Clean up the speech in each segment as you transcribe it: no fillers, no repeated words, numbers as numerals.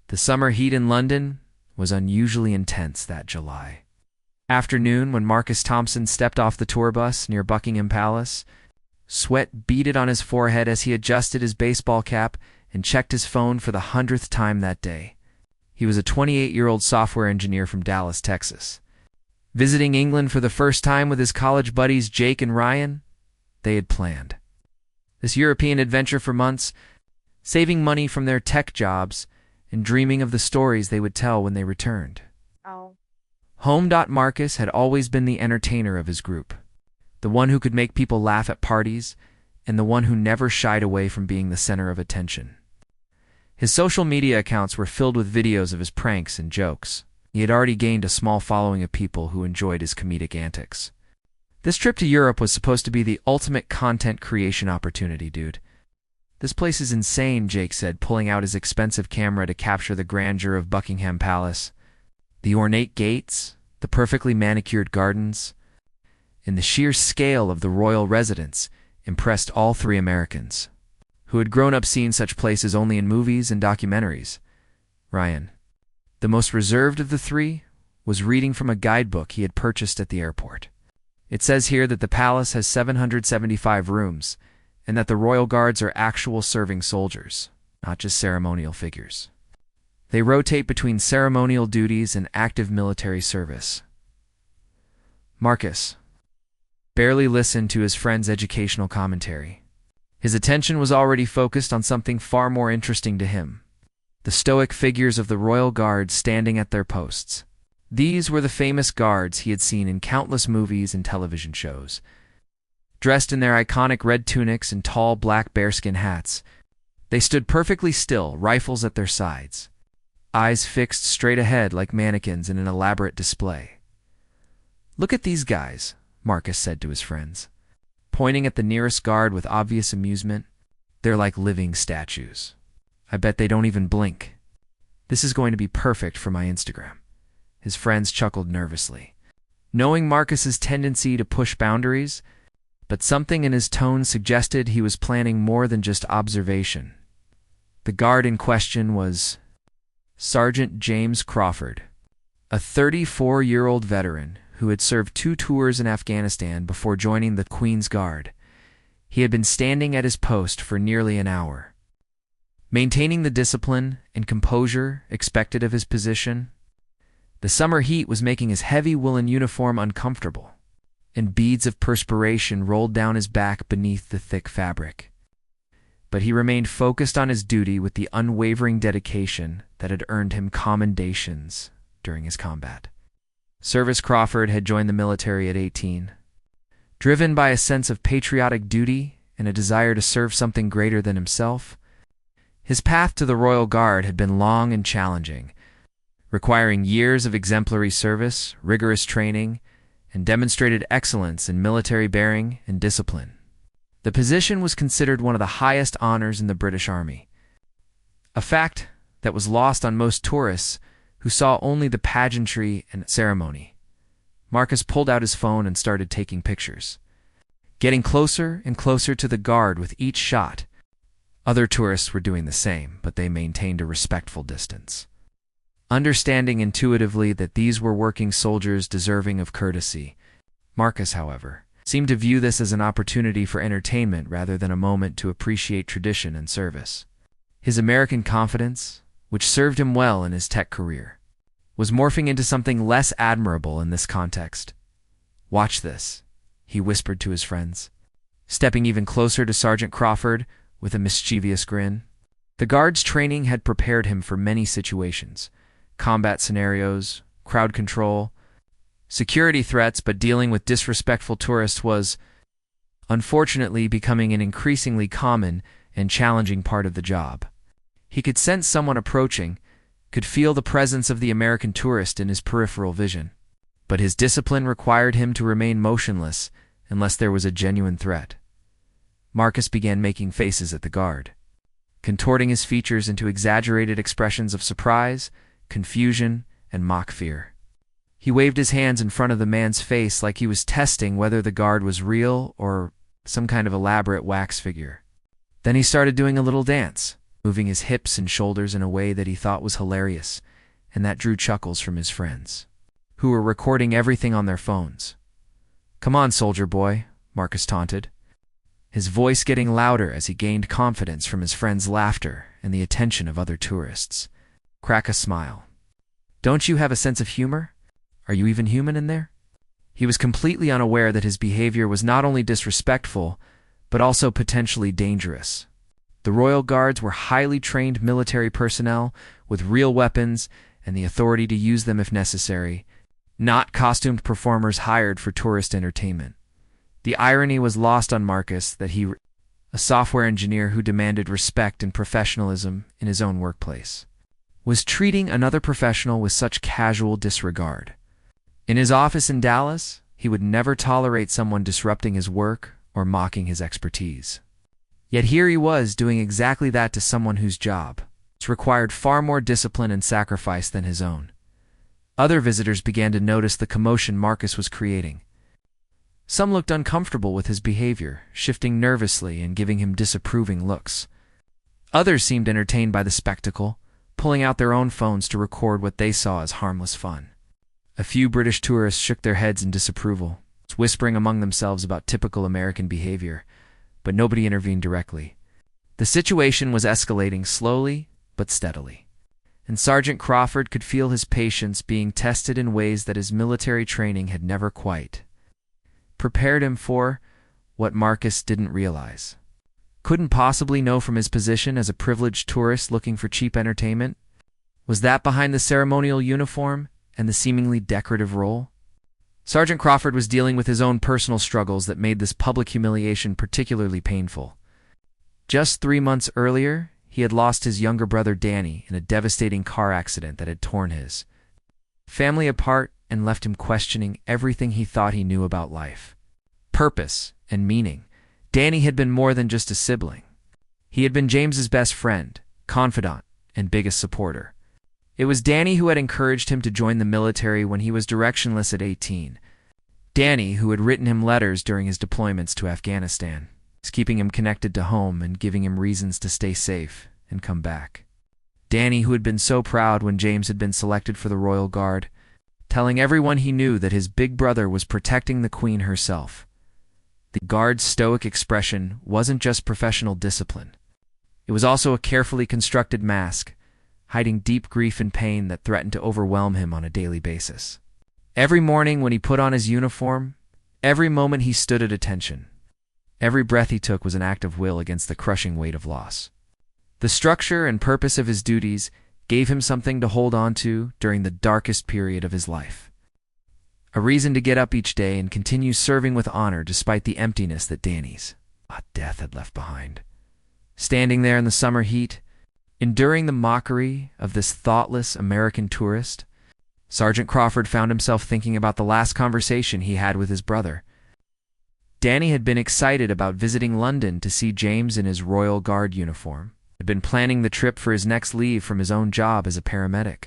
The summer heat in London was unusually intense that July afternoon when Marcus Thompson stepped off the tour bus near Buckingham Palace. Sweat beaded on his forehead as he adjusted his baseball cap and checked his phone for the 100th time that day. He was a 28-year-old software engineer from Dallas, Texas. Visiting England for the first time with his college buddies Jake and Ryan, they had planned this European adventure for months, saving money from their tech jobs and dreaming of the stories they would tell when they returned. Marcus had always been the entertainer of his group, the one who could make people laugh at parties, and the one who never shied away from being the center of attention. His social media accounts were filled with videos of his pranks and jokes. He had already gained a small following of people who enjoyed his comedic antics. This trip to Europe was supposed to be the ultimate content creation opportunity, dude. This place is insane, Jake said, pulling out his expensive camera to capture the grandeur of Buckingham Palace. The ornate gates, the perfectly manicured gardens, and the sheer scale of the royal residence impressed all three Americans, who had grown up seeing such places only in movies and documentaries. Ryan, the most reserved of the three, was reading from a guidebook he had purchased at the airport. It says here that the palace has 775 rooms, and that the royal guards are actual serving soldiers, not just ceremonial figures. They rotate between ceremonial duties and active military service. Marcus barely listened to his friend's educational commentary. His attention was already focused on something far more interesting to him: the stoic figures of the royal guards standing at their posts. These were the famous guards he had seen in countless movies and television shows. Dressed in their iconic red tunics and tall black bearskin hats, they stood perfectly still, rifles at their sides, eyes fixed straight ahead like mannequins in an elaborate display. "Look at these guys," Marcus said to his friends, pointing at the nearest guard with obvious amusement. "They're like living statues. I bet they don't even blink. This is going to be perfect for my Instagram." His friends chuckled nervously, knowing Marcus's tendency to push boundaries, but something in his tone suggested he was planning more than just observation. The guard in question was Sergeant James Crawford, a 34-year-old veteran who had served 2 tours in Afghanistan before joining the Queen's Guard. He had been standing at his post for nearly an hour, maintaining the discipline and composure expected of his position. The summer heat was making his heavy woolen uniform uncomfortable, and beads of perspiration rolled down his back beneath the thick fabric. But he remained focused on his duty with the unwavering dedication that had earned him commendations during his combat service. Crawford had joined the military at 18, driven by a sense of patriotic duty and a desire to serve something greater than himself. His path to the Royal Guard had been long and challenging, requiring years of exemplary service, rigorous training, and demonstrated excellence in military bearing and discipline. The position was considered one of the highest honors in the British Army, a fact that was lost on most tourists who saw only the pageantry and ceremony. Marcus pulled out his phone and started taking pictures, getting closer and closer to the guard with each shot. Other tourists were doing the same, but they maintained a respectful distance, understanding intuitively that these were working soldiers deserving of courtesy. Marcus, however, seemed to view this as an opportunity for entertainment rather than a moment to appreciate tradition and service. His American confidence, which served him well in his tech career, was morphing into something less admirable in this context. "Watch this," he whispered to his friends, stepping even closer to Sergeant Crawford with a mischievous grin. The guard's training had prepared him for many situations: combat scenarios, crowd control, security threats, but dealing with disrespectful tourists was, unfortunately, becoming an increasingly common and challenging part of the job. He could sense someone approaching, could feel the presence of the American tourist in his peripheral vision, but his discipline required him to remain motionless unless there was a genuine threat. Marcus began making faces at the guard, contorting his features into exaggerated expressions of surprise, confusion, and mock fear. He waved his hands in front of the man's face like he was testing whether the guard was real or some kind of elaborate wax figure. Then he started doing a little dance, moving his hips and shoulders in a way that he thought was hilarious, and that drew chuckles from his friends, who were recording everything on their phones. "Come on, soldier boy," Marcus taunted, his voice getting louder as he gained confidence from his friends' laughter and the attention of other tourists. Crack a smile. "Don't you have a sense of humor? Are you even human in there?" He was completely unaware that his behavior was not only disrespectful, but also potentially dangerous. The Royal Guards were highly trained military personnel with real weapons and the authority to use them if necessary, not costumed performers hired for tourist entertainment. The irony was lost on Marcus that he, a software engineer who demanded respect and professionalism in his own workplace, was treating another professional with such casual disregard. In his office in Dallas, he would never tolerate someone disrupting his work or mocking his expertise. Yet here he was doing exactly that to someone whose job required far more discipline and sacrifice than his own. Other visitors began to notice the commotion Marcus was creating. Some looked uncomfortable with his behavior, shifting nervously and giving him disapproving looks. Others seemed entertained by the spectacle, pulling out their own phones to record what they saw as harmless fun. A few British tourists shook their heads in disapproval, whispering among themselves about typical American behavior, but nobody intervened directly. The situation was escalating slowly but steadily, and Sergeant Crawford could feel his patience being tested in ways that his military training had never quite prepared him for. What Marcus didn't realize, couldn't possibly know from his position as a privileged tourist looking for cheap entertainment, was that behind the ceremonial uniform and the seemingly decorative role, Sergeant Crawford was dealing with his own personal struggles that made this public humiliation particularly painful. Just 3 months earlier, he had lost his younger brother Danny in a devastating car accident that had torn his family apart and left him questioning everything he thought he knew about life, purpose, and meaning. Danny had been more than just a sibling. He had been James's best friend, confidant, and biggest supporter. It was Danny who had encouraged him to join the military when he was directionless at 18. Danny, who had written him letters during his deployments to Afghanistan, keeping him connected to home and giving him reasons to stay safe and come back. Danny, who had been so proud when James had been selected for the Royal Guard, telling everyone he knew that his big brother was protecting the Queen herself. The Guard's stoic expression wasn't just professional discipline. It was also a carefully constructed mask, hiding deep grief and pain that threatened to overwhelm him on a daily basis. Every morning when he put on his uniform, every moment he stood at attention, every breath he took was an act of will against the crushing weight of loss. The structure and purpose of his duties gave him something to hold on to during the darkest period of his life. A reason to get up each day and continue serving with honor despite the emptiness that Danny's death had left behind. Standing there in the summer heat, enduring the mockery of this thoughtless American tourist, Sergeant Crawford found himself thinking about the last conversation he had with his brother. Danny had been excited about visiting London to see James in his Royal Guard uniform, had been planning the trip for his next leave from his own job as a paramedic.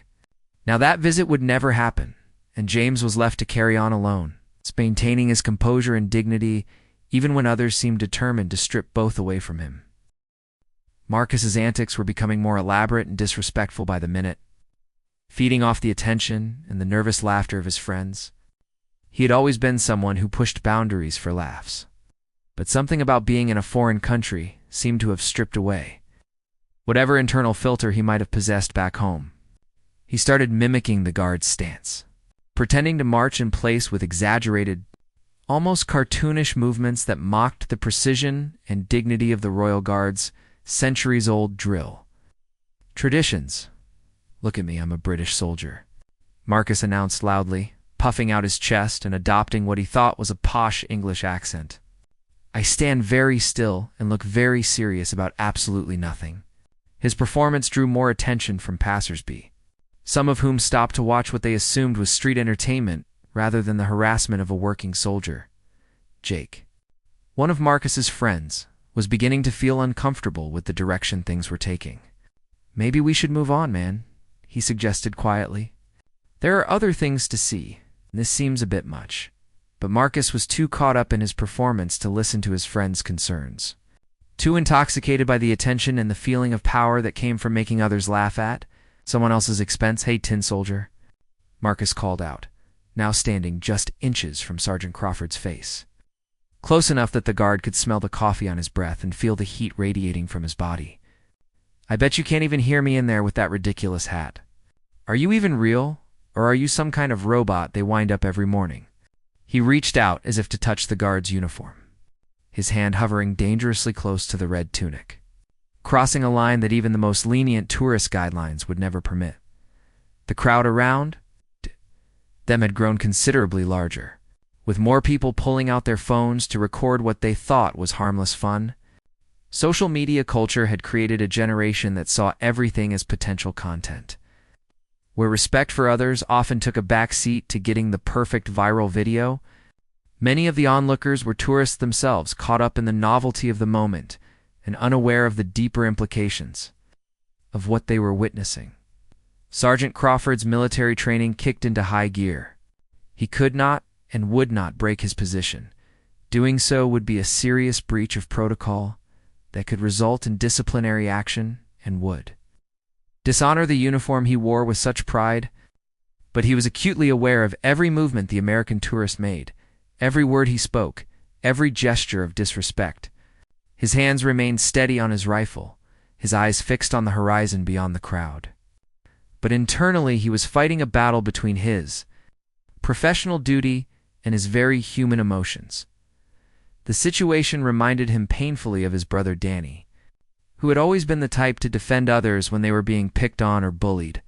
Now that visit would never happen, and James was left to carry on alone, maintaining his composure and dignity even when others seemed determined to strip both away from him. Marcus's antics were becoming more elaborate and disrespectful by the minute, feeding off the attention and the nervous laughter of his friends. He had always been someone who pushed boundaries for laughs, but something about being in a foreign country seemed to have stripped away whatever internal filter he might have possessed back home. He started mimicking the Guard's stance, pretending to march in place with exaggerated, almost cartoonish movements that mocked the precision and dignity of the Royal Guard's centuries-old drill. "Traditions. Look at me, I'm a British soldier," Marcus announced loudly, puffing out his chest and adopting what he thought was a posh English accent. "I stand very still and look very serious about absolutely nothing." His performance drew more attention from passers-by, some of whom stopped to watch what they assumed was street entertainment rather than the harassment of a working soldier. Jake, one of Marcus's friends, was beginning to feel uncomfortable with the direction things were taking. "Maybe we should move on, man," he suggested quietly. "There are other things to see, and this seems a bit much." But Marcus was too caught up in his performance to listen to his friend's concerns. Too intoxicated by the attention and the feeling of power that came from making others laugh at someone else's expense. "Hey, tin soldier," Marcus called out, now standing just inches from Sergeant Crawford's face. Close enough that the guard could smell the coffee on his breath and feel the heat radiating from his body. "I bet you can't even hear me in there with that ridiculous hat. Are you even real, or are you some kind of robot they wind up every morning?" He reached out as if to touch the guard's uniform, his hand hovering dangerously close to the red tunic, crossing a line that even the most lenient tourist guidelines would never permit. The crowd around them had grown considerably larger, with more people pulling out their phones to record what they thought was harmless fun. Social media culture had created a generation that saw everything as potential content, where respect for others often took a back seat to getting the perfect viral video. Many of the onlookers were tourists themselves, caught up in the novelty of the moment and unaware of the deeper implications of what they were witnessing. Sergeant Crawford's military training kicked into high gear. He could not and would not break his position. Doing so would be a serious breach of protocol that could result in disciplinary action and would dishonor the uniform he wore with such pride. But he was acutely aware of every movement the American tourist made, every word he spoke, every gesture of disrespect. His hands remained steady on his rifle, his eyes fixed on the horizon beyond the crowd. But internally he was fighting a battle between his professional duty and his very human emotions. The situation reminded him painfully of his brother Danny, who had always been the type to defend others when they were being picked on or bullied.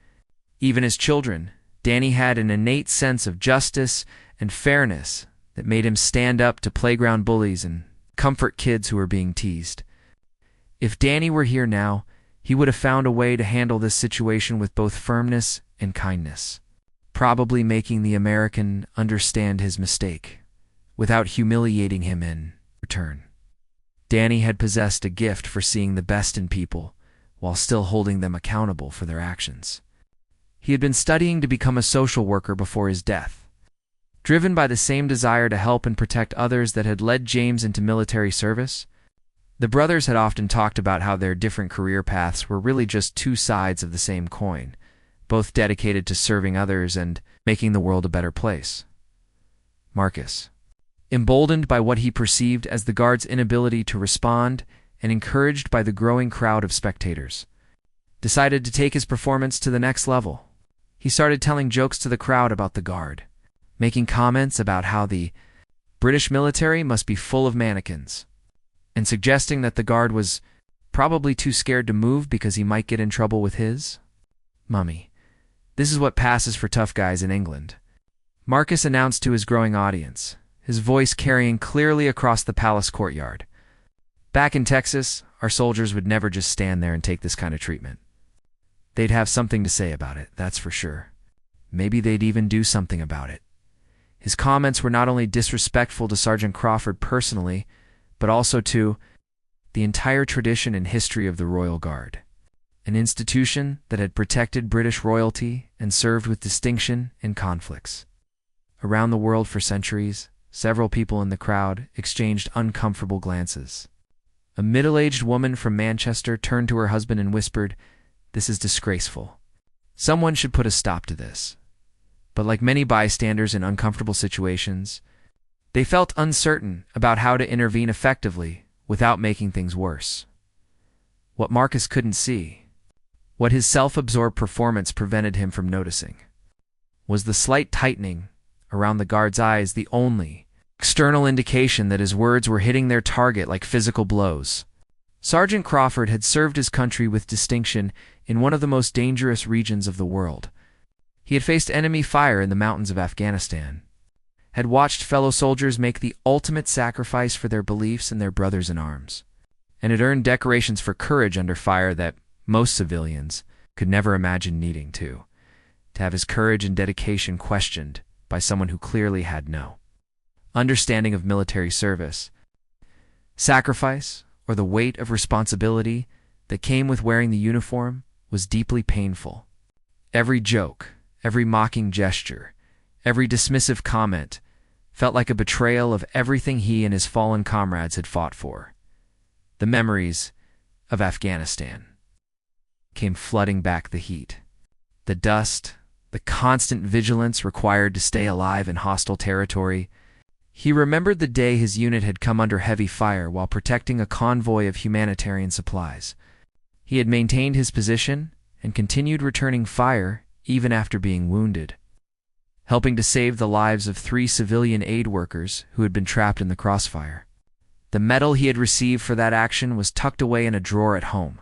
Even as children, Danny had an innate sense of justice and fairness that made him stand up to playground bullies and comfort kids who were being teased. If Danny were here now, he would have found a way to handle this situation with both firmness and kindness, probably making the American understand his mistake, without humiliating him in return. Danny had possessed a gift for seeing the best in people, while still holding them accountable for their actions. He had been studying to become a social worker before his death, driven by the same desire to help and protect others that had led James into military service. The brothers had often talked about how their different career paths were really just two sides of the same coin, both dedicated to serving others and making the world a better place. Marcus, emboldened by what he perceived as the guards' inability to respond and encouraged by the growing crowd of spectators, decided to take his performance to the next level. He started telling jokes to the crowd about the guard, making comments about how the British military must be full of mannequins, and suggesting that the guard was probably too scared to move because he might get in trouble with his mummy. "This is what passes for tough guys in England," Marcus announced to his growing audience, his voice carrying clearly across the palace courtyard. "Back in Texas, our soldiers would never just stand there and take this kind of treatment. They'd have something to say about it, that's for sure. Maybe they'd even do something about it." His comments were not only disrespectful to Sergeant Crawford personally, but also to the entire tradition and history of the Royal Guard, an institution that had protected British royalty and served with distinction in conflicts. Around the world for centuries, several people in the crowd exchanged uncomfortable glances. A middle-aged woman from Manchester turned to her husband and whispered, "This is disgraceful. Someone should put a stop to this." But like many bystanders in uncomfortable situations, they felt uncertain about how to intervene effectively without making things worse. What Marcus couldn't see, what his self-absorbed performance prevented him from noticing, was the slight tightening around the guard's eyes, the only external indication that his words were hitting their target like physical blows. Sergeant Crawford had served his country with distinction in one of the most dangerous regions of the world. He had faced enemy fire in the mountains of Afghanistan, had watched fellow soldiers make the ultimate sacrifice for their beliefs and their brothers in arms, and had earned decorations for courage under fire that most civilians could never imagine needing to have his courage and dedication questioned by someone who clearly had no understanding of military service, sacrifice, or the weight of responsibility that came with wearing the uniform was deeply painful. Every joke, every mocking gesture, every dismissive comment felt like a betrayal of everything he and his fallen comrades had fought for. The memories of Afghanistan came flooding back, the heat, the dust, the constant vigilance required to stay alive in hostile territory. He remembered the day his unit had come under heavy fire while protecting a convoy of humanitarian supplies. He had maintained his position and continued returning fire even after being wounded, helping to save the lives of 3 civilian aid workers who had been trapped in the crossfire. The medal he had received for that action was tucked away in a drawer at home,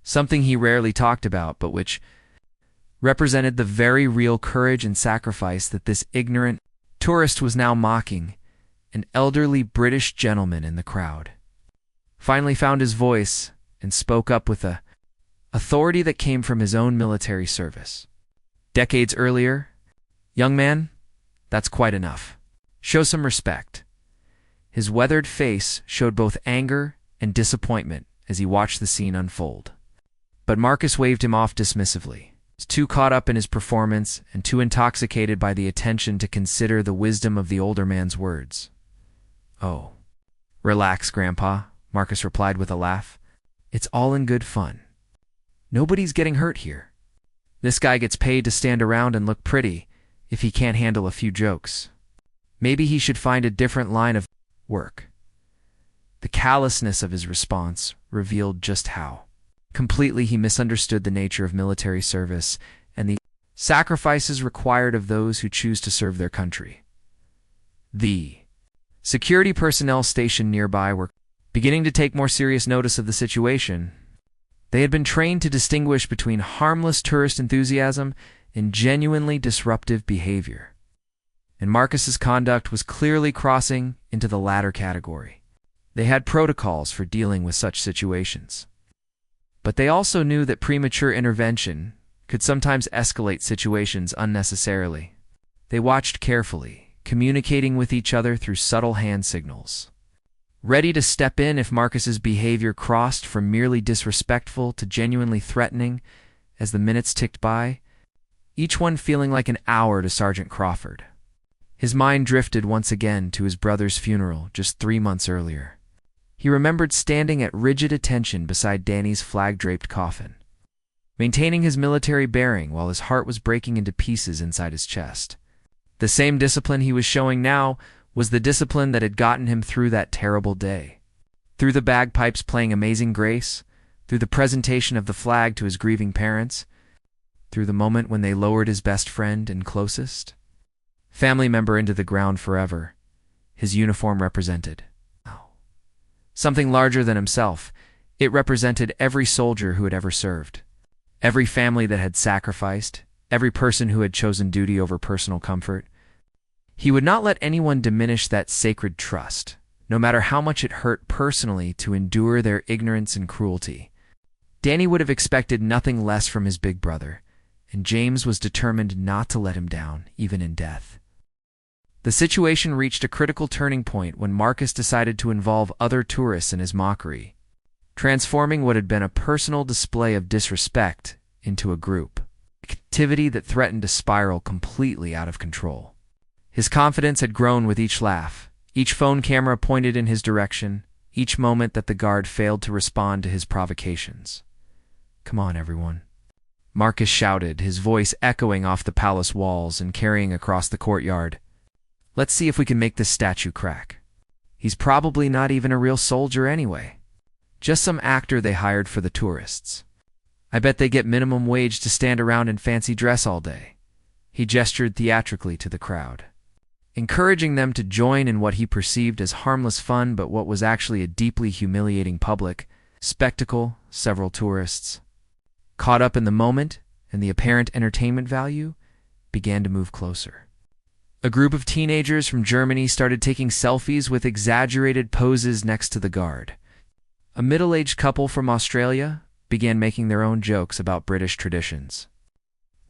something he rarely talked about, but which represented the very real courage and sacrifice that this ignorant tourist was now mocking. An elderly British gentleman in the crowd finally found his voice and spoke up with a authority that came from his own military service. Decades earlier, "Young man, that's quite enough. Show some respect." His weathered face showed both anger and disappointment as he watched the scene unfold. But Marcus waved him off dismissively. He was too caught up in his performance and too intoxicated by the attention to consider the wisdom of the older man's words. "Oh, relax, Grandpa," Marcus replied with a laugh. "It's all in good fun. Nobody's getting hurt here. This guy gets paid to stand around and look pretty if he can't handle a few jokes. Maybe he should find a different line of work." The callousness of his response revealed just how completely he misunderstood the nature of military service and the sacrifices required of those who choose to serve their country. The security personnel stationed nearby were beginning to take more serious notice of the situation. They had been trained to distinguish between harmless tourist enthusiasm and genuinely disruptive behavior, and Marcus's conduct was clearly crossing into the latter category. They had protocols for dealing with such situations, but they also knew that premature intervention could sometimes escalate situations unnecessarily. They watched carefully, communicating with each other through subtle hand signals, ready to step in if Marcus's behavior crossed from merely disrespectful to genuinely threatening. As the minutes ticked by, each one feeling like an hour to Sergeant Crawford, his mind drifted once again to his brother's funeral just 3 months earlier. He remembered standing at rigid attention beside Danny's flag-draped coffin, maintaining his military bearing while his heart was breaking into pieces inside his chest. The same discipline he was showing now was the discipline that had gotten him through that terrible day. Through the bagpipes playing Amazing Grace, through the presentation of the flag to his grieving parents, through the moment when they lowered his best friend and closest family member into the ground forever, his uniform represented something larger than himself. It represented every soldier who had ever served, every family that had sacrificed, every person who had chosen duty over personal comfort. He would not let anyone diminish that sacred trust, no matter how much it hurt personally to endure their ignorance and cruelty. Danny would have expected nothing less from his big brother, and James was determined not to let him down, even in death. The situation reached a critical turning point when Marcus decided to involve other tourists in his mockery, transforming what had been a personal display of disrespect into a group activity that threatened to spiral completely out of control. His confidence had grown with each laugh, each phone camera pointed in his direction, each moment that the guard failed to respond to his provocations. "Come on, everyone," Marcus shouted, his voice echoing off the palace walls and carrying across the courtyard. "Let's see if we can make this statue crack. He's probably not even a real soldier anyway. Just some actor they hired for the tourists. I bet they get minimum wage to stand around in fancy dress all day." He gestured theatrically to the crowd, encouraging them to join in what he perceived as harmless fun but what was actually a deeply humiliating public spectacle. Several tourists, caught up in the moment and the apparent entertainment value, began to move closer. A group of teenagers from Germany started taking selfies with exaggerated poses next to the guard. A middle-aged couple from Australia began making their own jokes about British traditions.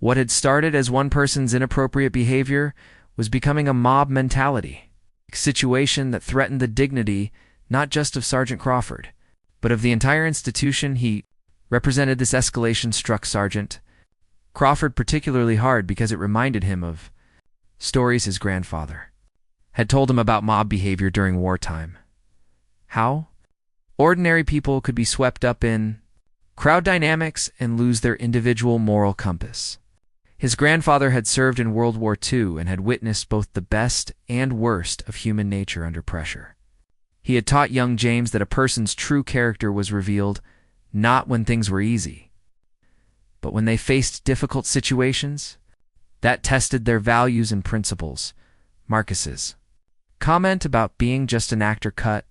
What had started as one person's inappropriate behavior was becoming a mob mentality, a situation that threatened the dignity not just of Sergeant Crawford, but of the entire institution. He represented. This escalation struck Sergeant Crawford particularly hard because it reminded him of stories his grandfather had told him about mob behavior during wartime. How, Ordinary people could be swept up in crowd dynamics and lose their individual moral compass. His grandfather had served in World War II and had witnessed both the best and worst of human nature under pressure. He had taught young James that a person's true character was revealed not when things were easy, but when they faced difficult situations that tested their values and principles. Marcus's comment about being just an actor cut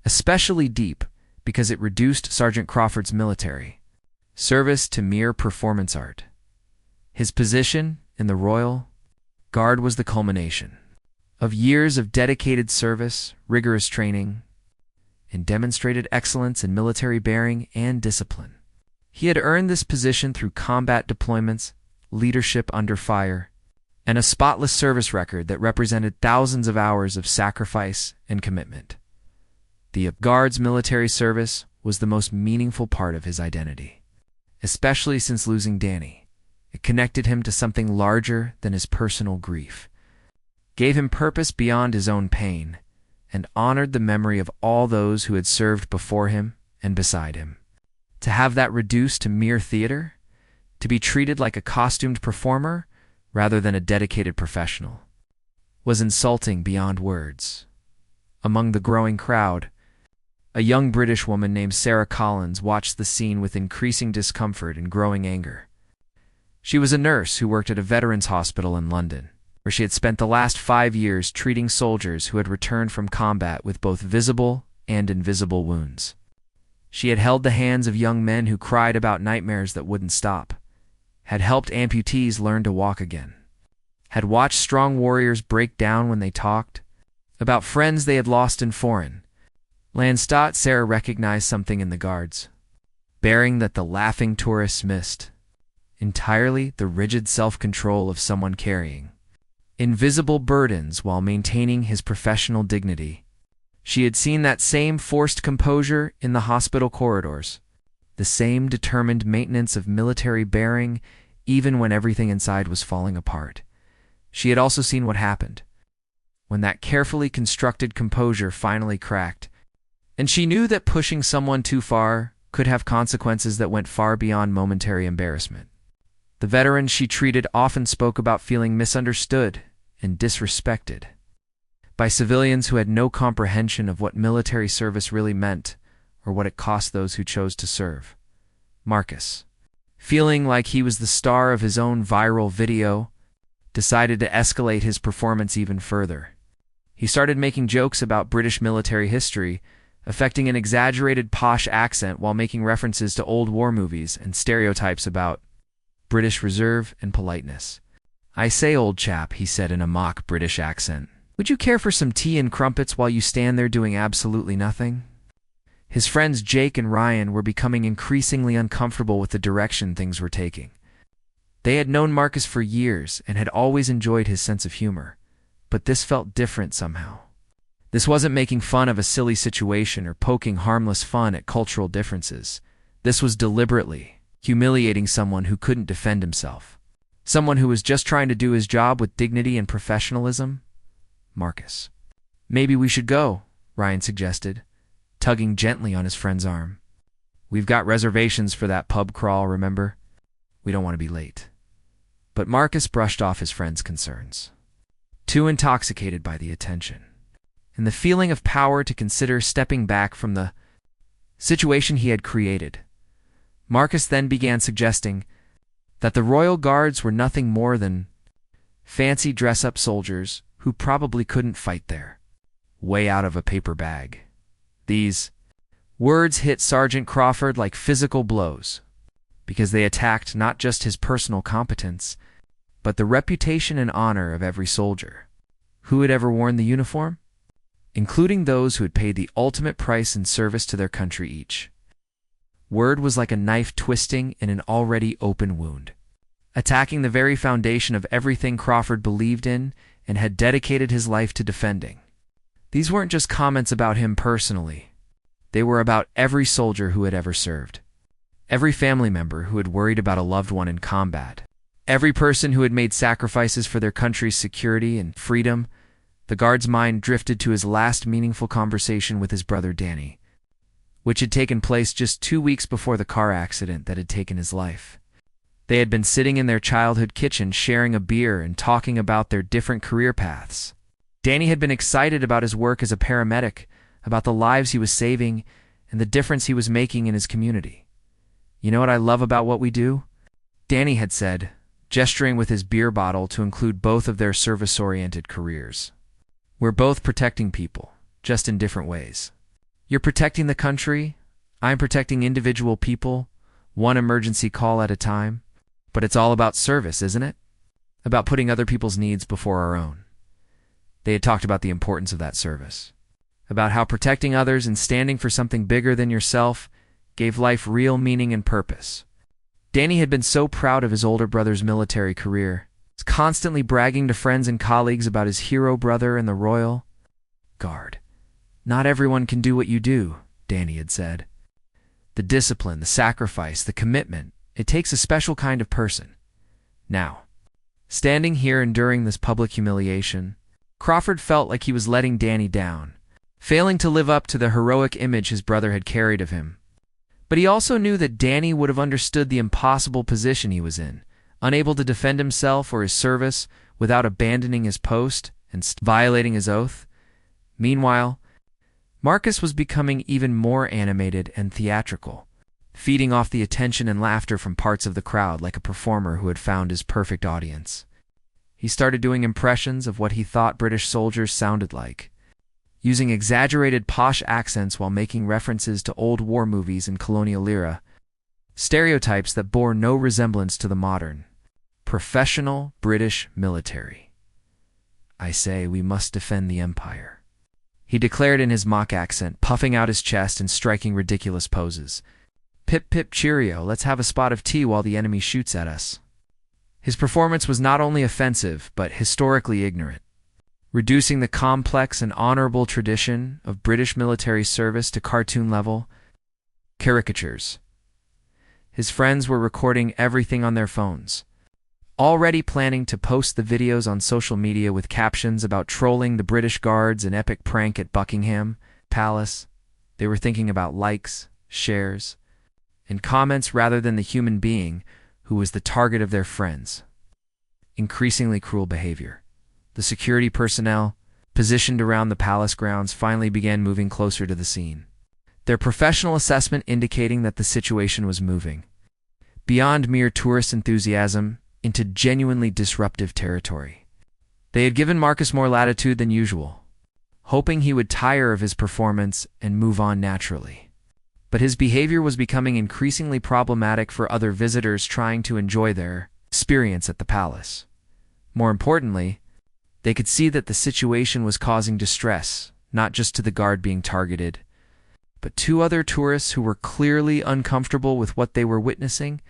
especially deep because it reduced Sergeant Crawford's military service to mere performance art. His position in the Royal Guard was the culmination of years of dedicated service, rigorous training, and demonstrated excellence in military bearing and discipline. He had earned this position through combat deployments, leadership under fire, and a spotless service record that represented thousands of hours of sacrifice and commitment. The Guard's military service was the most meaningful part of his identity, especially since losing Danny. It connected him to something larger than his personal grief, gave him purpose beyond his own pain, and honored the memory of all those who had served before him and beside him. To have that reduced to mere theater, to be treated like a costumed performer rather than a dedicated professional, was insulting beyond words. Among the growing crowd, a young British woman named Sarah Collins watched the scene with increasing discomfort and growing anger. She was a nurse who worked at a veterans hospital in London, where she had spent the last 5 years treating soldiers who had returned from combat with both visible and invisible wounds. She had held the hands of young men who cried about nightmares that wouldn't stop, had helped amputees learn to walk again, had watched strong warriors break down when they talked about friends they had lost in foreign lands. Sarah recognized something in the Guards, bearing that the laughing tourists missed entirely: the rigid self-control of someone carrying invisible burdens while maintaining his professional dignity. She had seen that same forced composure in the hospital corridors, the same determined maintenance of military bearing even when everything inside was falling apart. She had also seen what happened when that carefully constructed composure finally cracked, and she knew that pushing someone too far could have consequences that went far beyond momentary embarrassment. The veterans she treated often spoke about feeling misunderstood and disrespected by civilians who had no comprehension of what military service really meant or what it cost those who chose to serve. Marcus, feeling like he was the star of his own viral video, decided to escalate his performance even further. He started making jokes about British military history, affecting an exaggerated posh accent while making references to old war movies and stereotypes about British reserve and politeness. "I say, old chap," he said in a mock British accent, "would you care for some tea and crumpets while you stand there doing absolutely nothing?" His friends Jake and Ryan were becoming increasingly uncomfortable with the direction things were taking. They had known Marcus for years and had always enjoyed his sense of humor, but this felt different somehow. This wasn't making fun of a silly situation or poking harmless fun at cultural differences. This was deliberately humiliating someone who couldn't defend himself, someone who was just trying to do his job with dignity and professionalism. Marcus. "Maybe we should go," Ryan suggested, tugging gently on his friend's arm. "We've got reservations for that pub crawl, remember? We don't want to be late." But Marcus brushed off his friend's concerns, too intoxicated by the attention and the feeling of power to consider stepping back from the situation he had created. Marcus then began suggesting that the Royal Guards were nothing more than fancy dress-up soldiers who probably couldn't fight there, way out of a paper bag. These words hit Sergeant Crawford like physical blows, because they attacked not just his personal competence, but the reputation and honor of every soldier who had ever worn the uniform, including those who had paid the ultimate price in service to their country each. Word was like a knife twisting in an already open wound, attacking the very foundation of everything Crawford believed in and had dedicated his life to defending. These weren't just comments about him personally. They were about every soldier who had ever served, every family member who had worried about a loved one in combat, every person who had made sacrifices for their country's security and freedom. The Guard's mind drifted to his last meaningful conversation with his brother Danny, which had taken place just 2 weeks before the car accident that had taken his life. They had been sitting in their childhood kitchen sharing a beer and talking about their different career paths. Danny had been excited about his work as a paramedic, about the lives he was saving, and the difference he was making in his community. "You know what I love about what we do?" Danny had said, gesturing with his beer bottle to include both of their service-oriented careers. "We're both protecting people, just in different ways. You're protecting the country, I'm protecting individual people, one emergency call at a time. But it's all about service, isn't it? About putting other people's needs before our own." They had talked about the importance of that service, about how protecting others and standing for something bigger than yourself gave life real meaning and purpose. Danny had been so proud of his older brother's military career, constantly bragging to friends and colleagues about his hero brother in the Royal Guard. "Not everyone can do what you do," Danny had said. "The discipline, the sacrifice, the commitment, it takes a special kind of person." Now, standing here enduring this public humiliation, Crawford felt like he was letting Danny down, failing to live up to the heroic image his brother had carried of him. But he also knew that Danny would have understood the impossible position he was in, unable to defend himself or his service without abandoning his post and violating his oath. Meanwhile, Marcus was becoming even more animated and theatrical, feeding off the attention and laughter from parts of the crowd like a performer who had found his perfect audience. He started doing impressions of what he thought British soldiers sounded like, using exaggerated posh accents while making references to old war movies and colonial era, stereotypes that bore no resemblance to the modern, professional British military. "I say, we must defend the Empire," he declared in his mock accent, puffing out his chest and striking ridiculous poses. "Pip pip cheerio, let's have a spot of tea while the enemy shoots at us." His performance was not only offensive, but historically ignorant, reducing the complex and honorable tradition of British military service to cartoon-level caricatures. His friends were recording everything on their phones, already planning to post the videos on social media with captions about trolling the British Guards' an epic prank at Buckingham Palace. They were thinking about likes, shares, and comments rather than the human being who was the target of their friends. Increasingly cruel behavior. The security personnel, positioned around the palace grounds, finally began moving closer to the scene, their professional assessment indicating that the situation was moving beyond mere tourist enthusiasm into genuinely disruptive territory. They had given Marcus more latitude than usual, hoping he would tire of his performance and move on naturally. But his behavior was becoming increasingly problematic for other visitors trying to enjoy their experience at the palace. More importantly, they could see that the situation was causing distress, not just to the guard being targeted, but to other tourists who were clearly uncomfortable with what they were witnessing.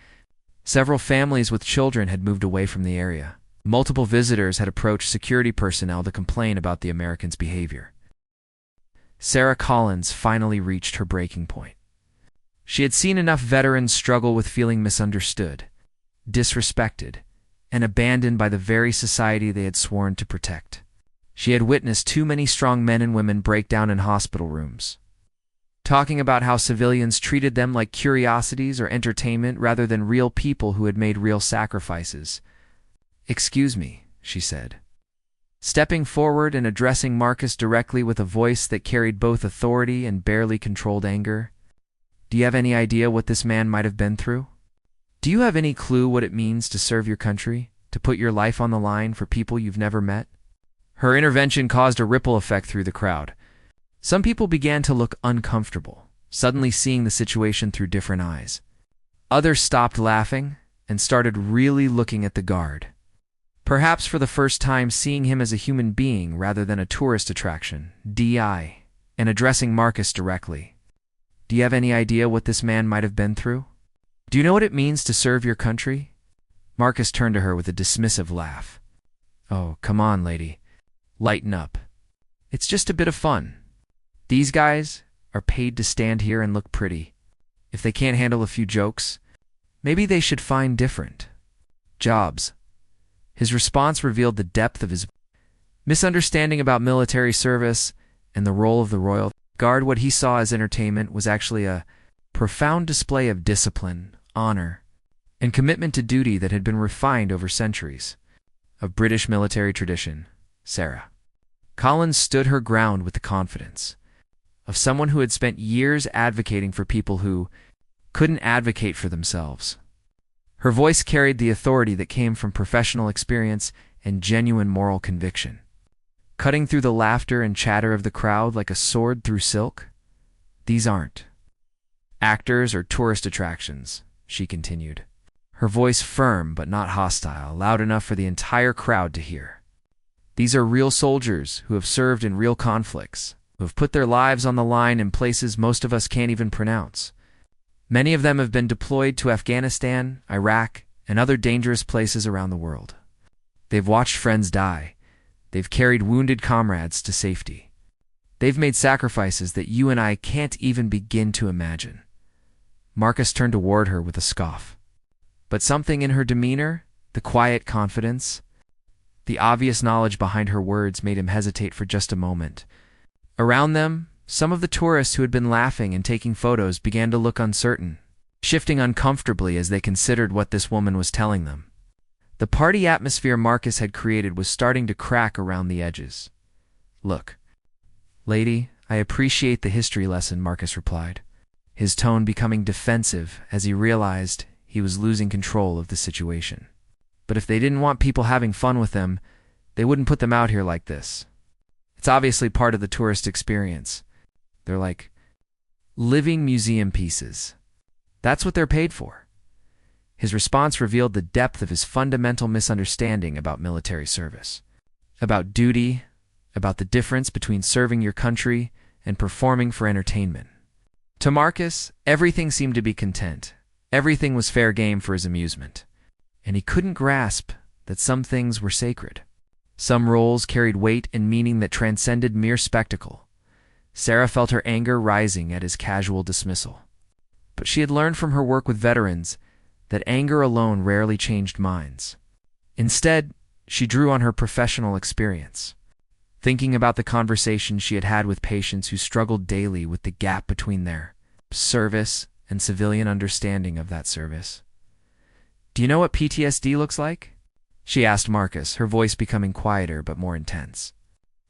Several families with children had moved away from the area. Multiple visitors had approached security personnel to complain about the Americans' behavior. Sarah Collins finally reached her breaking point. She had seen enough veterans struggle with feeling misunderstood, disrespected, and abandoned by the very society they had sworn to protect. She had witnessed too many strong men and women break down in hospital rooms, talking about how civilians treated them like curiosities or entertainment rather than real people who had made real sacrifices. "Excuse me," she said, stepping forward and addressing Marcus directly with a voice that carried both authority and barely controlled anger. "Do you have any idea what this man might have been through? Do you have any clue what it means to serve your country, to put your life on the line for people you've never met?" Her intervention caused a ripple effect through the crowd. Some people began to look uncomfortable, suddenly seeing the situation through different eyes. Others stopped laughing and started really looking at the guard, perhaps for the first time seeing him as a human being rather than a tourist attraction, and addressing Marcus directly. "Do you have any idea what this man might have been through? Do you know what it means to serve your country?" Marcus turned to her with a dismissive laugh. "Oh, come on, lady. Lighten up. It's just a bit of fun. These guys are paid to stand here and look pretty. If they can't handle a few jokes, maybe they should find different jobs." His response revealed the depth of his misunderstanding about military service and the role of the royal Guard what he saw as entertainment was actually a profound display of discipline, honor, and commitment to duty that had been refined over centuries of British military tradition. Sarah Collins stood her ground with the confidence of someone who had spent years advocating for people who couldn't advocate for themselves. Her voice carried the authority that came from professional experience and genuine moral conviction, cutting through the laughter and chatter of the crowd like a sword through silk. "These aren't actors or tourist attractions," she continued, her voice firm but not hostile, loud enough for the entire crowd to hear. "These are real soldiers who have served in real conflicts, who have put their lives on the line in places most of us can't even pronounce. Many of them have been deployed to Afghanistan, Iraq, and other dangerous places around the world. They've watched friends die. They've carried wounded comrades to safety. They've made sacrifices that you and I can't even begin to imagine." Marcus turned toward her with a scoff. But something in her demeanor, the quiet confidence, the obvious knowledge behind her words made him hesitate for just a moment. Around them, some of the tourists who had been laughing and taking photos began to look uncertain, shifting uncomfortably as they considered what this woman was telling them. The party atmosphere Marcus had created was starting to crack around the edges. "Look, lady, I appreciate the history lesson," Marcus replied, his tone becoming defensive as he realized he was losing control of the situation. "But if they didn't want people having fun with them, they wouldn't put them out here like this. It's obviously part of the tourist experience. They're like living museum pieces. That's what they're paid for." His response revealed the depth of his fundamental misunderstanding about military service, about duty, about the difference between serving your country and performing for entertainment. To Marcus, everything seemed to be content. Everything was fair game for his amusement. And he couldn't grasp that some things were sacred. Some roles carried weight and meaning that transcended mere spectacle. Sarah felt her anger rising at his casual dismissal. But she had learned from her work with veterans that anger alone rarely changed minds. Instead, she drew on her professional experience, thinking about the conversations she had had with patients who struggled daily with the gap between their service and civilian understanding of that service. "Do you know what PTSD looks like?" she asked Marcus, her voice becoming quieter but more intense.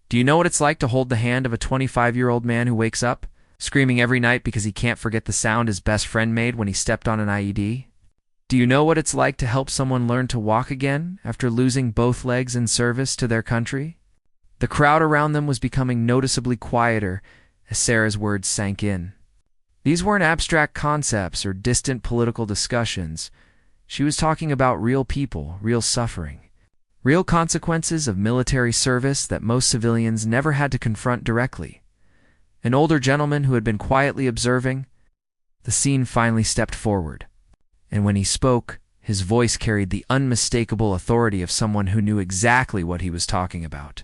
"Do you know what it's like to hold the hand of a 25-year-old man who wakes up, screaming every night because he can't forget the sound his best friend made when he stepped on an IED? Do you know what it's like to help someone learn to walk again after losing both legs in service to their country?" The crowd around them was becoming noticeably quieter as Sarah's words sank in. These weren't abstract concepts or distant political discussions. She was talking about real people, real suffering, real consequences of military service that most civilians never had to confront directly. An older gentleman who had been quietly observing the scene finally stepped forward, and when he spoke, his voice carried the unmistakable authority of someone who knew exactly what he was talking about.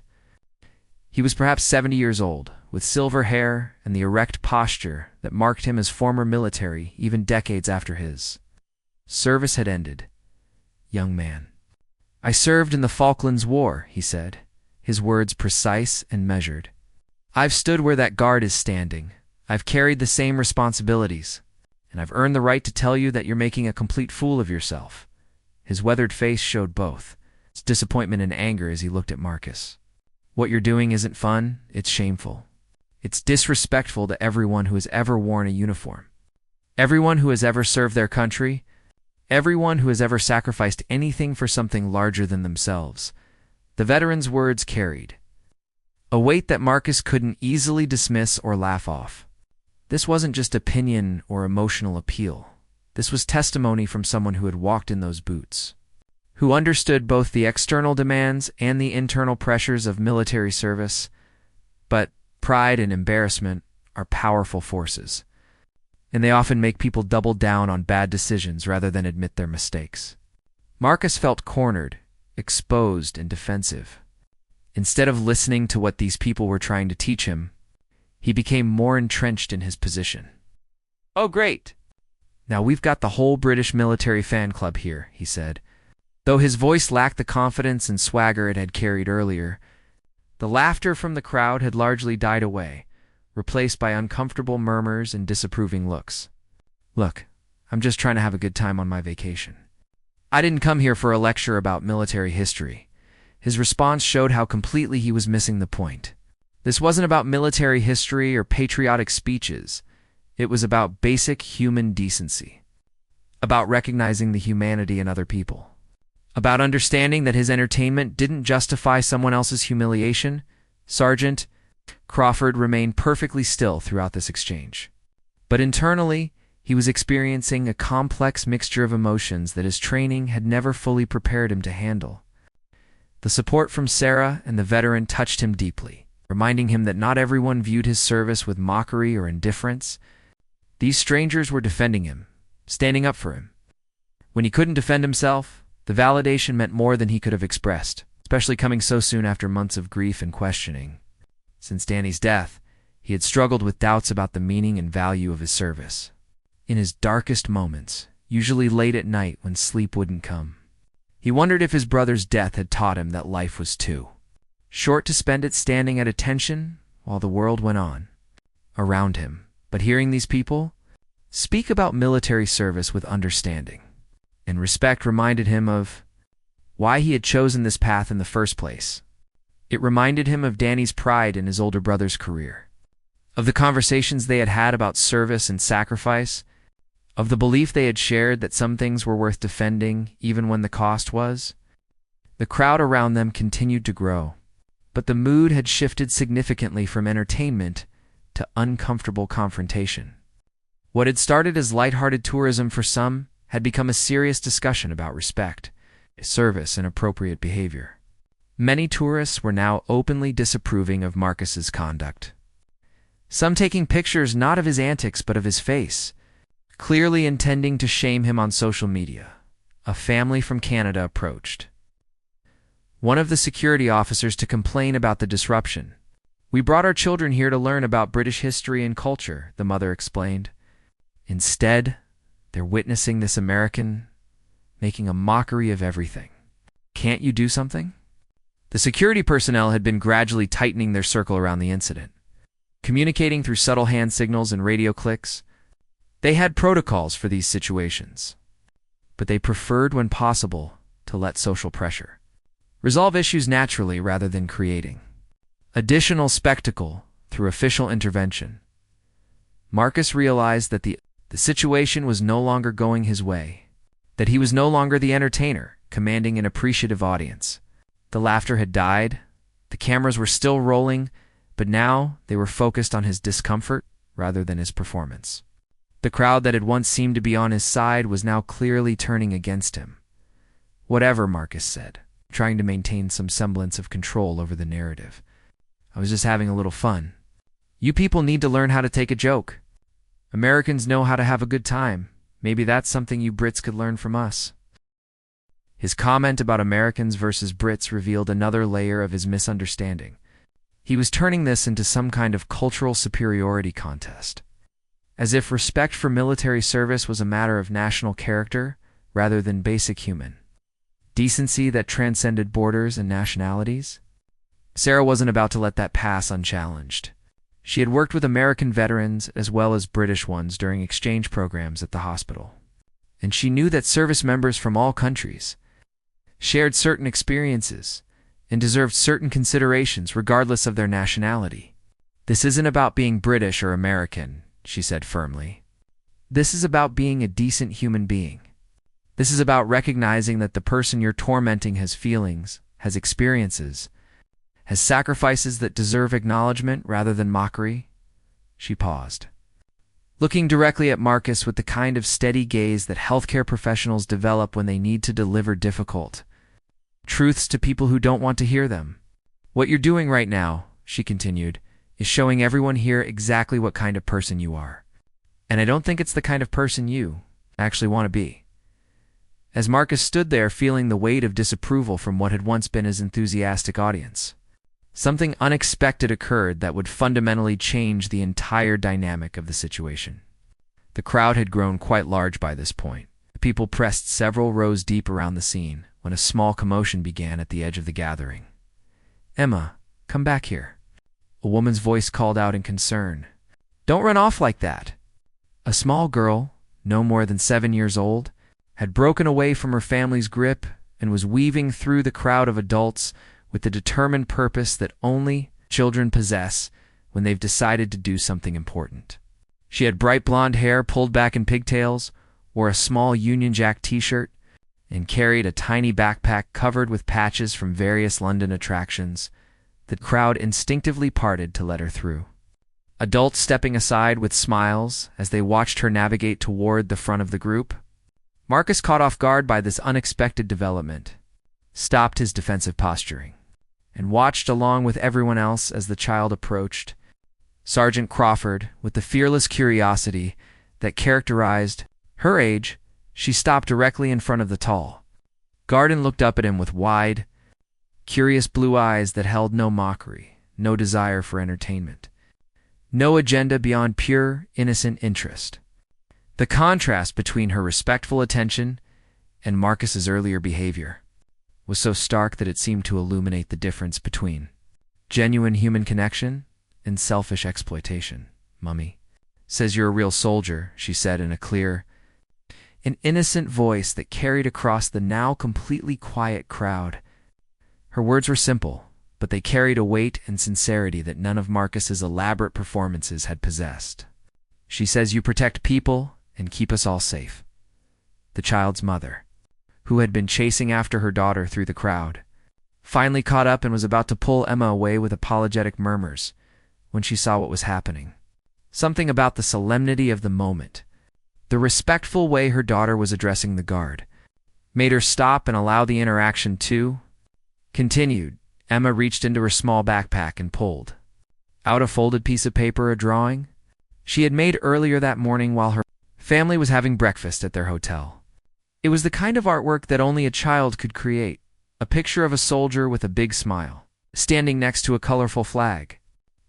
He was perhaps 70 years old, with silver hair and the erect posture that marked him as former military even decades after his service had ended. "Young man, I served in the Falklands War," he said, his words precise and measured. "I've stood where that guard is standing. I've carried the same responsibilities, and I've earned the right to tell you that you're making a complete fool of yourself." His weathered face showed both disappointment and anger as he looked at Marcus. "What you're doing isn't fun, it's shameful. It's disrespectful to everyone who has ever worn a uniform, everyone who has ever served their country, everyone who has ever sacrificed anything for something larger than themselves." The veteran's words carried a weight that Marcus couldn't easily dismiss or laugh off. This wasn't just opinion or emotional appeal. This was testimony from someone who had walked in those boots, who understood both the external demands and the internal pressures of military service. But pride and embarrassment are powerful forces, and they often make people double down on bad decisions rather than admit their mistakes. Marcus felt cornered, exposed, and defensive. Instead of listening to what these people were trying to teach him, he became more entrenched in his position. "Oh, great! Now we've got the whole British military fan club here," he said. Though his voice lacked the confidence and swagger it had carried earlier, the laughter from the crowd had largely died away, replaced by uncomfortable murmurs and disapproving looks. "Look, I'm just trying to have a good time on my vacation. I didn't come here for a lecture about military history." His response showed how completely he was missing the point. This wasn't about military history or patriotic speeches. It was about basic human decency, about recognizing the humanity in other people, about understanding that his entertainment didn't justify someone else's humiliation. Sergeant Crawford remained perfectly still throughout this exchange. But internally, he was experiencing a complex mixture of emotions that his training had never fully prepared him to handle. The support from Sarah and the veteran touched him deeply, reminding him that not everyone viewed his service with mockery or indifference. These strangers were defending him, standing up for him. When he couldn't defend himself, the validation meant more than he could have expressed, especially coming so soon after months of grief and questioning. Since Danny's death, he had struggled with doubts about the meaning and value of his service. In his darkest moments, usually late at night when sleep wouldn't come, he wondered if his brother's death had taught him that life was too short to spend it standing at attention while the world went on around him. But hearing these people speak about military service with understanding and respect reminded him of why he had chosen this path in the first place. It reminded him of Danny's pride in his older brother's career, of the conversations they had had about service and sacrifice, of the belief they had shared that some things were worth defending even when the cost was. The crowd around them continued to grow, but the mood had shifted significantly from entertainment to uncomfortable confrontation. What had started as lighthearted tourism for some had become a serious discussion about respect, service, and appropriate behavior. Many tourists were now openly disapproving of Marcus's conduct, some taking pictures not of his antics but of his face, clearly intending to shame him on social media. A family from Canada approached one of the security officers to complain about the disruption. "We brought our children here to learn about British history and culture," the mother explained. "Instead, they're witnessing this American making a mockery of everything. Can't you do something?" The security personnel had been gradually tightening their circle around the incident, communicating through subtle hand signals and radio clicks. They had protocols for these situations, but they preferred, when possible, to let social pressure resolve issues naturally rather than creating additional spectacle through official intervention. Marcus realized that the situation was no longer going his way, that he was no longer the entertainer, commanding an appreciative audience. The laughter had died, the cameras were still rolling, but now they were focused on his discomfort rather than his performance. The crowd that had once seemed to be on his side was now clearly turning against him. "Whatever," Marcus said, trying to maintain some semblance of control over the narrative. "I was just having a little fun. You people need to learn how to take a joke. Americans know how to have a good time. Maybe that's something you Brits could learn from us." His comment about Americans versus Brits revealed another layer of his misunderstanding. He was turning this into some kind of cultural superiority contest, as if respect for military service was a matter of national character rather than basic human decency that transcended borders and nationalities. Sarah wasn't about to let that pass unchallenged. She had worked with American veterans as well as British ones during exchange programs at the hospital, and she knew that service members from all countries shared certain experiences and deserved certain considerations regardless of their nationality. "This isn't about being British or American," she said firmly. "This is about being a decent human being. This is about recognizing that the person you're tormenting has feelings, has experiences, has sacrifices that deserve acknowledgement rather than mockery." She paused, looking directly at Marcus with the kind of steady gaze that healthcare professionals develop when they need to deliver difficult truths to people who don't want to hear them. "What you're doing right now," she continued, "is showing everyone here exactly what kind of person you are. And I don't think it's the kind of person you actually want to be." As Marcus stood there feeling the weight of disapproval from what had once been his enthusiastic audience, something unexpected occurred that would fundamentally change the entire dynamic of the situation. The crowd had grown quite large by this point. The people pressed several rows deep around the scene when a small commotion began at the edge of the gathering. "Emma, come back here." A woman's voice called out in concern. "Don't run off like that." A small girl, no more than 7 years old, had broken away from her family's grip and was weaving through the crowd of adults with the determined purpose that only children possess when they've decided to do something important. She had bright blonde hair pulled back in pigtails, wore a small Union Jack t-shirt, and carried a tiny backpack covered with patches from various London attractions. The crowd instinctively parted to let her through. Adults stepping aside with smiles as they watched her navigate toward the front of the group. Marcus, caught off guard by this unexpected development, stopped his defensive posturing and watched along with everyone else as the child approached. Sergeant Crawford, with the fearless curiosity that characterized her age, she stopped directly in front of the tall guard and looked up at him with wide, curious blue eyes that held no mockery, no desire for entertainment, no agenda beyond pure, innocent interest. The contrast between her respectful attention and Marcus's earlier behavior was so stark that it seemed to illuminate the difference between genuine human connection and selfish exploitation. "Mummy says you're a real soldier," she said in a clear, an innocent voice that carried across the now completely quiet crowd. Her words were simple, but they carried a weight and sincerity that none of Marcus's elaborate performances had possessed. "She says you protect people and keep us all safe." The child's mother, who had been chasing after her daughter through the crowd, finally caught up and was about to pull Emma away with apologetic murmurs when she saw what was happening. Something about the solemnity of the moment, the respectful way her daughter was addressing the guard, made her stop and allow the interaction to continue. Emma reached into her small backpack and pulled out a folded piece of paper, a drawing she had made earlier that morning while her family was having breakfast at their hotel. It was the kind of artwork that only a child could create, a picture of a soldier with a big smile, standing next to a colorful flag,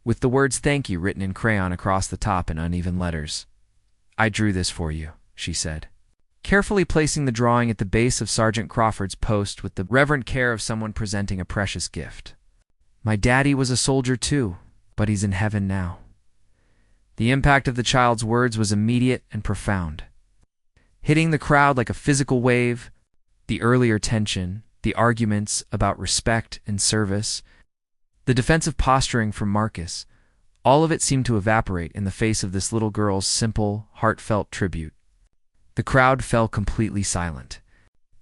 with the words "Thank you" written in crayon across the top in uneven letters. "I drew this for you," she said, carefully placing the drawing at the base of Sergeant Crawford's post with the reverent care of someone presenting a precious gift. "My daddy was a soldier too, but he's in heaven now." The impact of the child's words was immediate and profound, hitting the crowd like a physical wave. The earlier tension, the arguments about respect and service, the defensive posturing from Marcus, all of it seemed to evaporate in the face of this little girl's simple, heartfelt tribute. The crowd fell completely silent,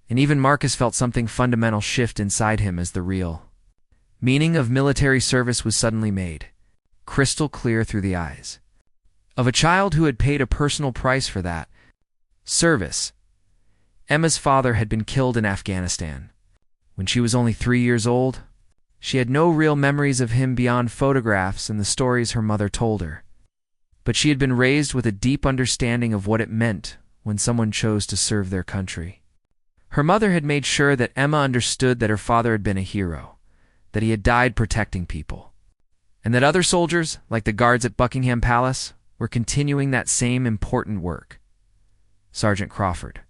and even Marcus felt something fundamental shift inside him as the real meaning of military service was suddenly made crystal clear through the eyes of a child who had paid a personal price for that service. Emma's father had been killed in Afghanistan when she was only 3 years old. She had no real memories of him beyond photographs and the stories her mother told her, but she had been raised with a deep understanding of what it meant when someone chose to serve their country. Her mother had made sure that Emma understood that her father had been a hero, that he had died protecting people, and that other soldiers, like the guards at Buckingham Palace, were continuing that same important work. Sergeant Crawford,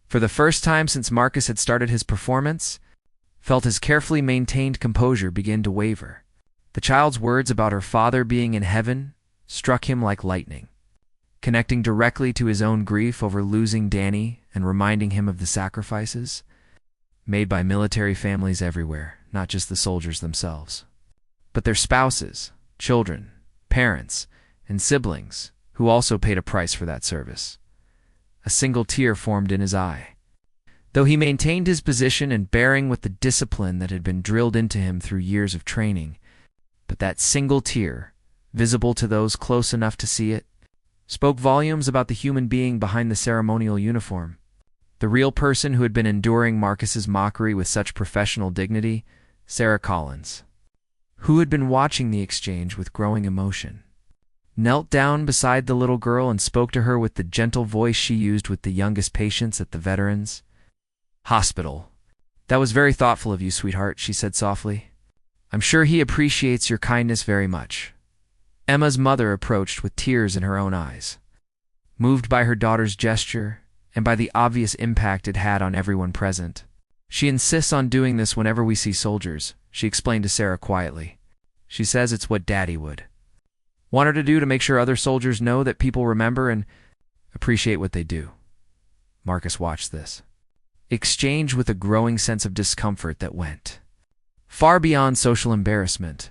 for the first time since Marcus had started his performance, felt his carefully maintained composure begin to waver. The child's words about her father being in heaven struck him like lightning, connecting directly to his own grief over losing Danny and reminding him of the sacrifices made by military families everywhere, not just the soldiers themselves, but their spouses, children, parents, and siblings who also paid a price for that service. A single tear formed in his eye, though he maintained his position and bearing with the discipline that had been drilled into him through years of training. But that single tear, visible to those close enough to see it, spoke volumes about the human being behind the ceremonial uniform, the real person who had been enduring Marcus's mockery with such professional dignity, Sarah Collins, who had been watching the exchange with growing emotion, knelt down beside the little girl and spoke to her with the gentle voice she used with the youngest patients at the Veterans Hospital. "That was very thoughtful of you, sweetheart," she said softly. "I'm sure he appreciates your kindness very much." Emma's mother approached with tears in her own eyes, moved by her daughter's gesture and by the obvious impact it had on everyone present. "She insists on doing this whenever we see soldiers," she explained to Sarah quietly. She says it's what Daddy would want her to do to make sure other soldiers know that people remember and appreciate what they do. Marcus watched this exchange with a growing sense of discomfort that went far beyond social embarrassment.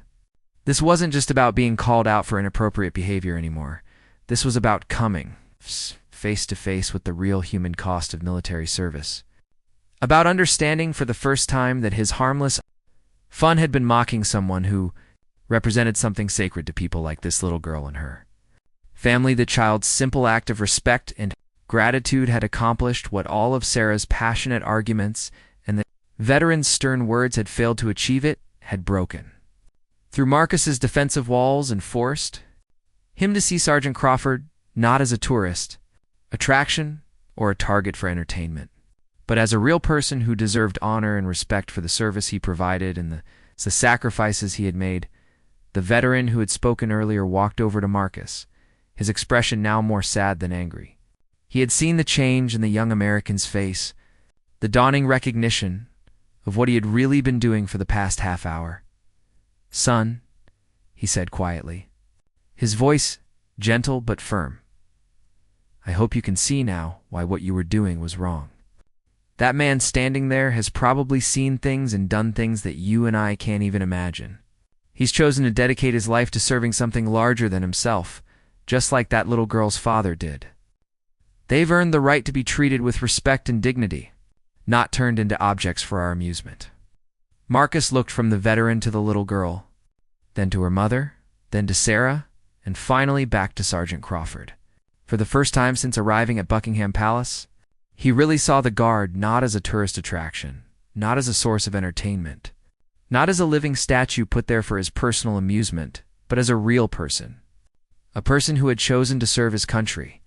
This wasn't just about being called out for inappropriate behavior anymore. This was about coming face to face with the real human cost of military service. About understanding for the first time that his harmless fun had been mocking someone who represented something sacred to people like this little girl and her family. The child's simple act of respect and gratitude had accomplished what all of Sarah's passionate arguments and the veteran's stern words had failed to achieve. It had broken through Marcus's defensive walls and forced him to see Sergeant Crawford not as a tourist attraction or a target for entertainment, but as a real person who deserved honor and respect for the service he provided and the sacrifices he had made. The veteran who had spoken earlier walked over to Marcus, his expression now more sad than angry. He had seen the change in the young American's face, the dawning recognition of what he had really been doing for the past half hour. "Son," he said quietly, his voice gentle but firm, "I hope you can see now why what you were doing was wrong. That man standing there has probably seen things and done things that you and I can't even imagine. He's chosen to dedicate his life to serving something larger than himself, just like that little girl's father did. They've earned the right to be treated with respect and dignity, not turned into objects for our amusement." Marcus looked from the veteran to the little girl, then to her mother, then to Sarah, and finally back to Sergeant Crawford. For the first time since arriving at Buckingham Palace, he really saw the Guard not as a tourist attraction, not as a source of entertainment, not as a living statue put there for his personal amusement, but as a real person. A person who had chosen to serve his country,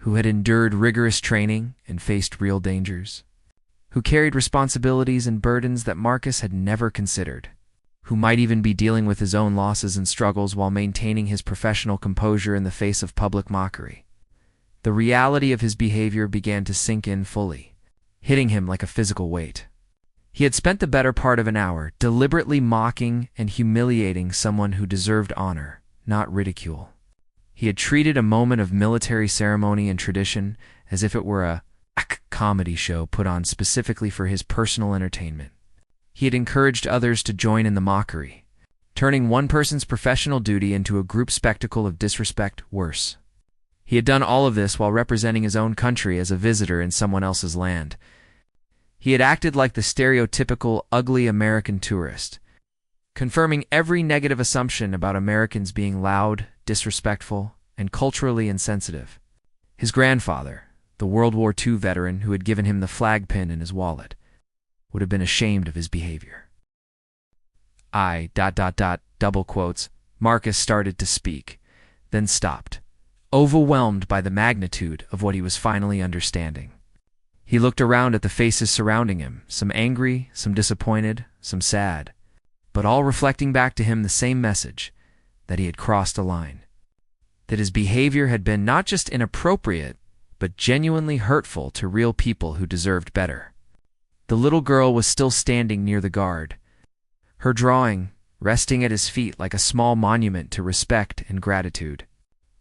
who had endured rigorous training and faced real dangers, who carried responsibilities and burdens that Marcus had never considered, who might even be dealing with his own losses and struggles while maintaining his professional composure in the face of public mockery. The reality of his behavior began to sink in fully, hitting him like a physical weight. He had spent the better part of an hour deliberately mocking and humiliating someone who deserved honor, not ridicule. He had treated a moment of military ceremony and tradition as if it were a comedy show put on specifically for his personal entertainment. He had encouraged others to join in the mockery, turning one person's professional duty into a group spectacle of disrespect worse. He had done all of this while representing his own country as a visitor in someone else's land. He had acted like the stereotypical ugly American tourist, confirming every negative assumption about Americans being loud, disrespectful, and culturally insensitive. His grandfather, the World War II veteran who had given him the flag pin in his wallet, would have been ashamed of his behavior. Double quotes, Marcus started to speak, then stopped, overwhelmed by the magnitude of what he was finally understanding. He looked around at the faces surrounding him, some angry, some disappointed, some sad, but all reflecting back to him the same message, that he had crossed a line, that his behavior had been not just inappropriate, but genuinely hurtful to real people who deserved better. The little girl was still standing near the Guard, her drawing resting at his feet like a small monument to respect and gratitude.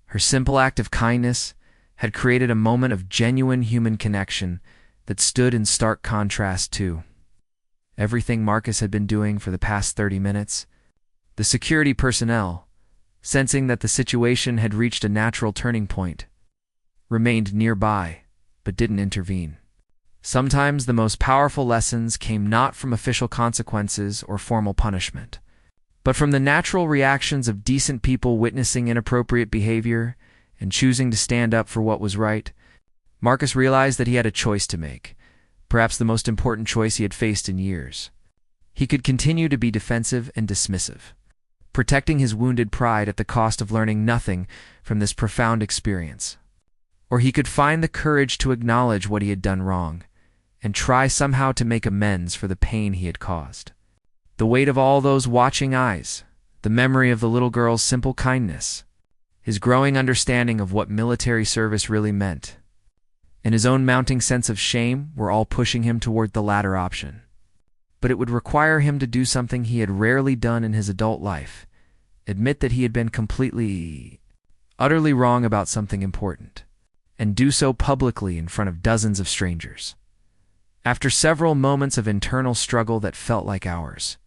Her simple act of kindness had created a moment of genuine human connection that stood in stark contrast to everything Marcus had been doing for the past 30 minutes. The security personnel, sensing that the situation had reached a natural turning point, remained nearby but didn't intervene. Sometimes the most powerful lessons came not from official consequences or formal punishment, but from the natural reactions of decent people witnessing inappropriate behavior and choosing to stand up for what was right. Marcus realized that he had a choice to make, perhaps the most important choice he had faced in years. He could continue to be defensive and dismissive, protecting his wounded pride at the cost of learning nothing from this profound experience. Or he could find the courage to acknowledge what he had done wrong and try somehow to make amends for the pain he had caused. The weight of all those watching eyes, the memory of the little girl's simple kindness, his growing understanding of what military service really meant, and his own mounting sense of shame were all pushing him toward the latter option. But it would require him to do something he had rarely done in his adult life, admit that he had been completely, utterly wrong about something important, and do so publicly in front of dozens of strangers. After several moments of internal struggle that felt like hours,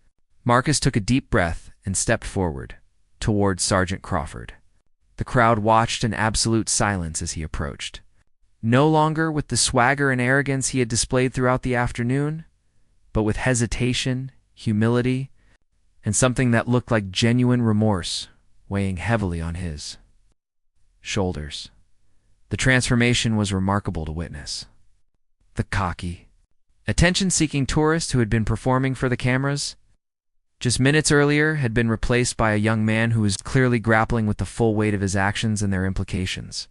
Marcus took a deep breath and stepped forward, towards Sergeant Crawford. The crowd watched in absolute silence as he approached. No longer with the swagger and arrogance he had displayed throughout the afternoon, but with hesitation, humility, and something that looked like genuine remorse weighing heavily on his shoulders. The transformation was remarkable to witness. The cocky, attention-seeking tourist who had been performing for the cameras just minutes earlier had been replaced by a young man who was clearly grappling with the full weight of his actions and their implications.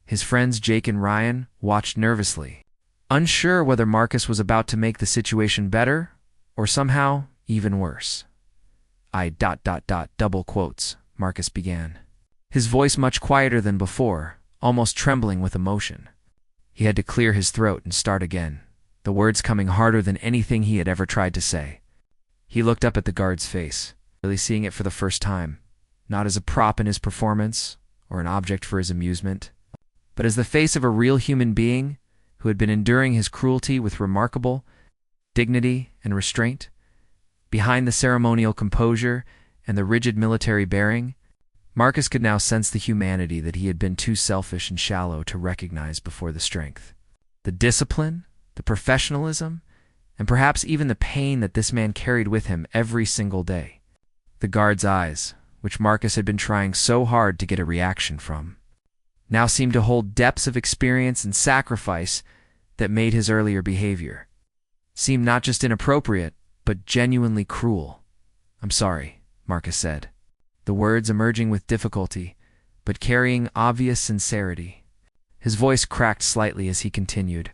His friends Jake and Ryan watched nervously, unsure whether Marcus was about to make the situation better or somehow even worse. Double quotes, Marcus began, his voice much quieter than before, almost trembling with emotion. He had to clear his throat and start again, the words coming harder than anything he had ever tried to say. He looked up at the guard's face, really seeing it for the first time, not as a prop in his performance or an object for his amusement, but as the face of a real human being who had been enduring his cruelty with remarkable dignity and restraint. Behind the ceremonial composure and the rigid military bearing, Marcus could now sense the humanity that he had been too selfish and shallow to recognize before the strength. The discipline, the professionalism, and perhaps even the pain that this man carried with him every single day. The guard's eyes, which Marcus had been trying so hard to get a reaction from, now seemed to hold depths of experience and sacrifice that made his earlier behavior seem not just inappropriate, but genuinely cruel. "I'm sorry," Marcus said, the words emerging with difficulty, but carrying obvious sincerity. His voice cracked slightly as he continued.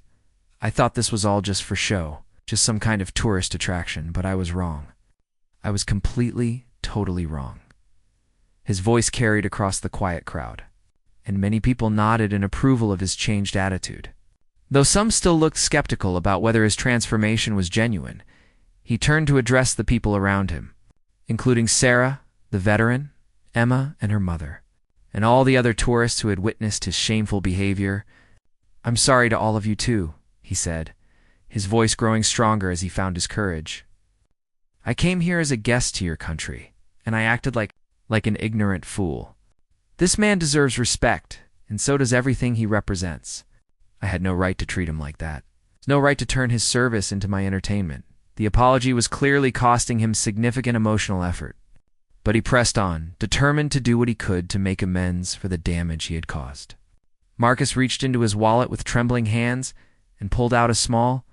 "I thought this was all just for show, just some kind of tourist attraction, but I was wrong. I was completely, totally wrong." His voice carried across the quiet crowd, and many people nodded in approval of his changed attitude. Though some still looked skeptical about whether his transformation was genuine, he turned to address the people around him, including Sarah, the veteran, Emma and her mother, and all the other tourists who had witnessed his shameful behavior. "I'm sorry to all of you too," he said, his voice growing stronger as he found his courage. "I came here as a guest to your country, and I acted like an ignorant fool. This man deserves respect, and so does everything he represents. I had no right to treat him like that. No right to turn his service into my entertainment." The apology was clearly costing him significant emotional effort, but he pressed on, determined to do what he could to make amends for the damage he had caused. Marcus reached into his wallet with trembling hands and pulled out a small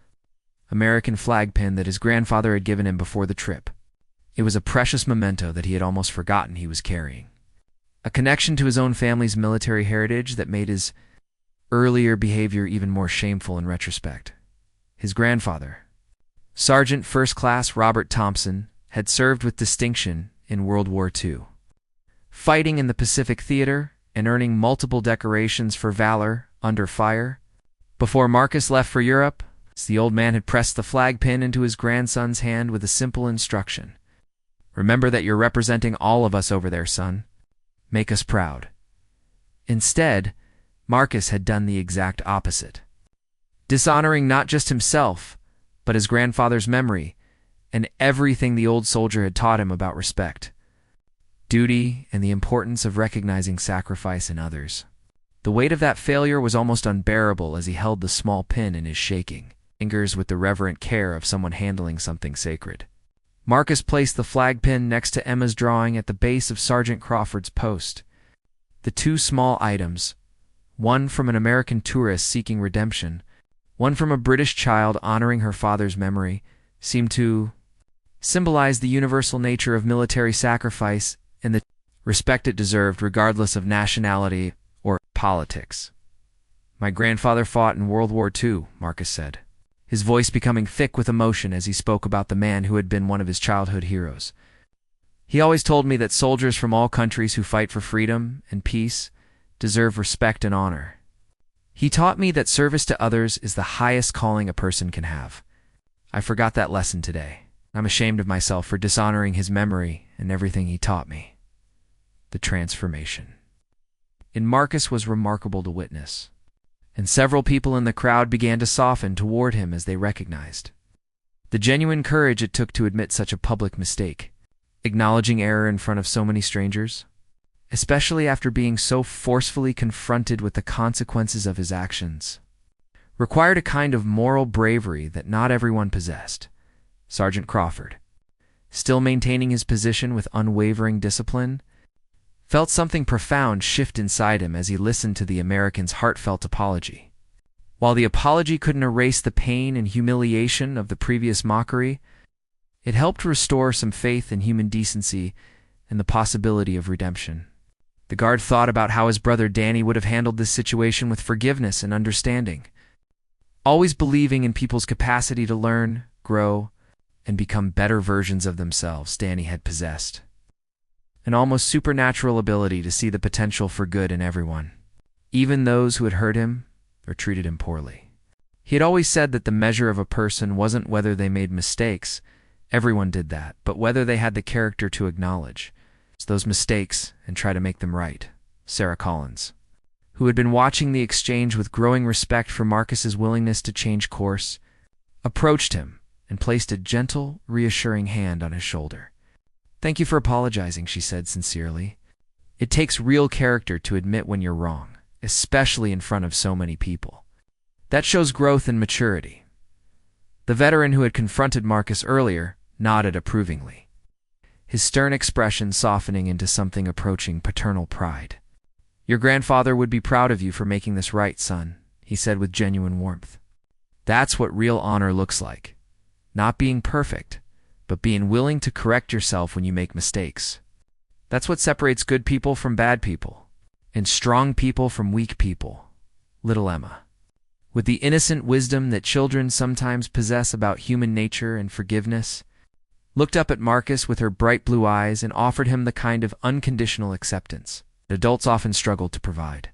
American flag pin that his grandfather had given him before the trip. It was a precious memento that he had almost forgotten he was carrying, a connection to his own family's military heritage that made his earlier behavior even more shameful in retrospect. His grandfather, Sergeant First Class Robert Thompson, had served with distinction in World War II, fighting in the Pacific Theater and earning multiple decorations for valor under fire. Before Marcus left for Europe, the old man had pressed the flag pin into his grandson's hand with a simple instruction. "Remember that you're representing all of us over there, son. Make us proud." Instead, Marcus had done the exact opposite, dishonoring not just himself, but his grandfather's memory and everything the old soldier had taught him about respect, duty, and the importance of recognizing sacrifice in others. The weight of that failure was almost unbearable as he held the small pin in his shaking fingers with the reverent care of someone handling something sacred. Marcus placed the flag pin next to Emma's drawing at the base of Sergeant Crawford's post. The two small items, one from an American tourist seeking redemption, one from a British child honoring her father's memory, seemed to symbolize the universal nature of military sacrifice and the respect it deserved regardless of nationality or politics. "My grandfather fought in World War II," Marcus said, his voice becoming thick with emotion as he spoke about the man who had been one of his childhood heroes. "He always told me that soldiers from all countries who fight for freedom and peace deserve respect and honor. He taught me that service to others is the highest calling a person can have. I forgot that lesson today. I'm ashamed of myself for dishonoring his memory and everything he taught me." the transformation in Marcus was remarkable to witness, and several people in the crowd began to soften toward him as they recognized the genuine courage it took to admit such a public mistake, acknowledging error in front of so many strangers, especially after being so forcefully confronted with the consequences of his actions, required a kind of moral bravery that not everyone possessed. Sergeant Crawford, still maintaining his position with unwavering discipline, felt something profound shift inside him as he listened to the American's heartfelt apology. While the apology couldn't erase the pain and humiliation of the previous mockery, it helped restore some faith in human decency and the possibility of redemption. The guard thought about how his brother Danny would have handled this situation with forgiveness and understanding, always believing in people's capacity to learn, grow, and become better versions of themselves. Danny had possessed an almost supernatural ability to see the potential for good in everyone, even those who had hurt him or treated him poorly. He had always said that the measure of a person wasn't whether they made mistakes, everyone did that, but whether they had the character to acknowledge those mistakes and try to make them right. Sarah Collins, who had been watching the exchange with growing respect for Marcus's willingness to change course, approached him and placed a gentle, reassuring hand on his shoulder. "Thank you for apologizing," she said sincerely. "It takes real character to admit when you're wrong, especially in front of so many people. That shows growth and maturity." The veteran who had confronted Marcus earlier nodded approvingly, his stern expression softening into something approaching paternal pride. "Your grandfather would be proud of you for making this right, son," he said with genuine warmth. "That's what real honor looks like. Not being perfect, but being willing to correct yourself when you make mistakes. That's what separates good people from bad people, and strong people from weak people." Little Emma, with the innocent wisdom that children sometimes possess about human nature and forgiveness, looked up at Marcus with her bright blue eyes and offered him the kind of unconditional acceptance that adults often struggle to provide.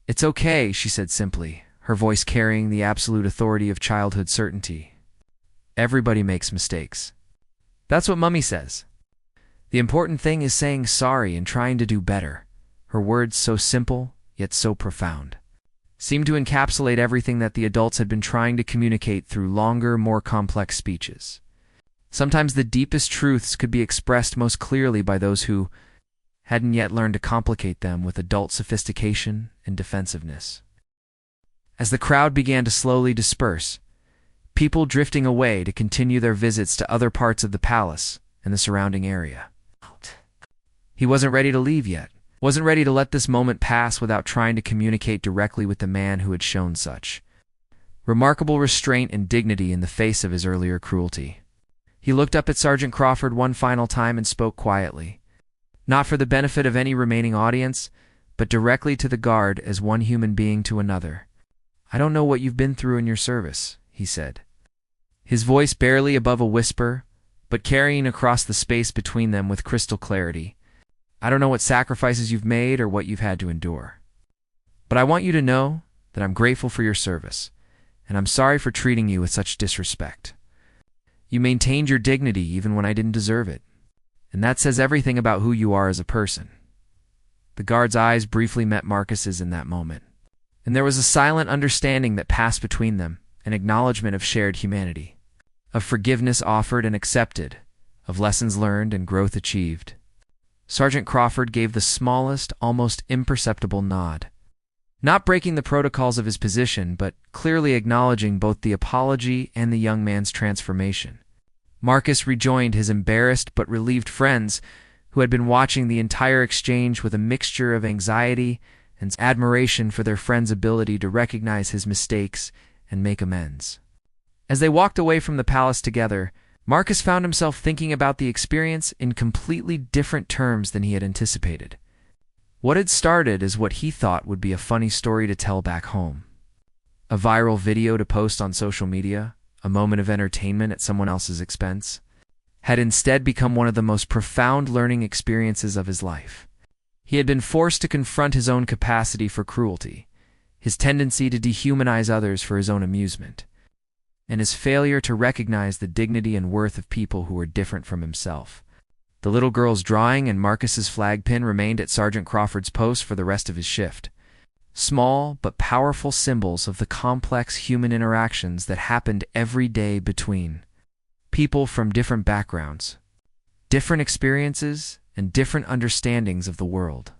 "It's okay," she said simply, her voice carrying the absolute authority of childhood certainty. "Everybody makes mistakes. That's what Mummy says. The important thing is saying sorry and trying to do better." Her words, so simple, yet so profound, seemed to encapsulate everything that the adults had been trying to communicate through longer, more complex speeches. Sometimes the deepest truths could be expressed most clearly by those who hadn't yet learned to complicate them with adult sophistication and defensiveness. As the crowd began to slowly disperse, people drifting away to continue their visits to other parts of the palace and the surrounding area, he wasn't ready to leave yet, wasn't ready to let this moment pass without trying to communicate directly with the man who had shown such remarkable restraint and dignity in the face of his earlier cruelty. He looked up at Sergeant Crawford one final time and spoke quietly, not for the benefit of any remaining audience, but directly to the guard as one human being to another. "I don't know what you've been through in your service," he said, his voice barely above a whisper, but carrying across the space between them with crystal clarity. "I don't know what sacrifices you've made or what you've had to endure. But I want you to know that I'm grateful for your service, and I'm sorry for treating you with such disrespect. You maintained your dignity even when I didn't deserve it, and that says everything about who you are as a person." The guard's eyes briefly met Marcus's in that moment, and there was a silent understanding that passed between them, an acknowledgement of shared humanity, of forgiveness offered and accepted, of lessons learned and growth achieved. Sergeant Crawford gave the smallest, almost imperceptible nod, not breaking the protocols of his position, but clearly acknowledging both the apology and the young man's transformation. Marcus rejoined his embarrassed but relieved friends, who had been watching the entire exchange with a mixture of anxiety and admiration for their friend's ability to recognize his mistakes and make amends. As they walked away from the palace together, Marcus found himself thinking about the experience in completely different terms than he had anticipated. What had started as what he thought would be a funny story to tell back home, a viral video to post on social media, a moment of entertainment at someone else's expense, had instead become one of the most profound learning experiences of his life. He had been forced to confront his own capacity for cruelty, his tendency to dehumanize others for his own amusement, and his failure to recognize the dignity and worth of people who were different from himself. The The little girl's drawing and Marcus's flag pin remained at Sergeant Crawford's post for the rest of his shift. Small but powerful symbols of the complex human interactions that happened every day between people from different backgrounds, different experiences, and different understandings of the world.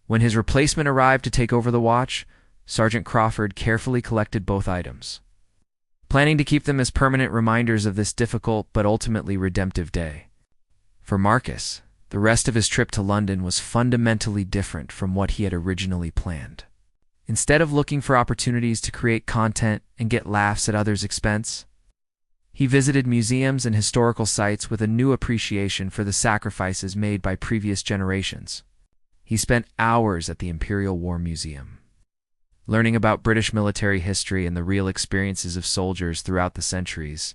When his replacement arrived to take over the watch, Sergeant Crawford carefully collected both items, planning to keep them as permanent reminders of this difficult but ultimately redemptive day. For Marcus, the rest of his trip to London was fundamentally different from what he had originally planned. Instead of looking for opportunities to create content and get laughs at others' expense, he visited museums and historical sites with a new appreciation for the sacrifices made by previous generations. He spent hours at the Imperial War Museum, learning about British military history and the real experiences of soldiers throughout the centuries.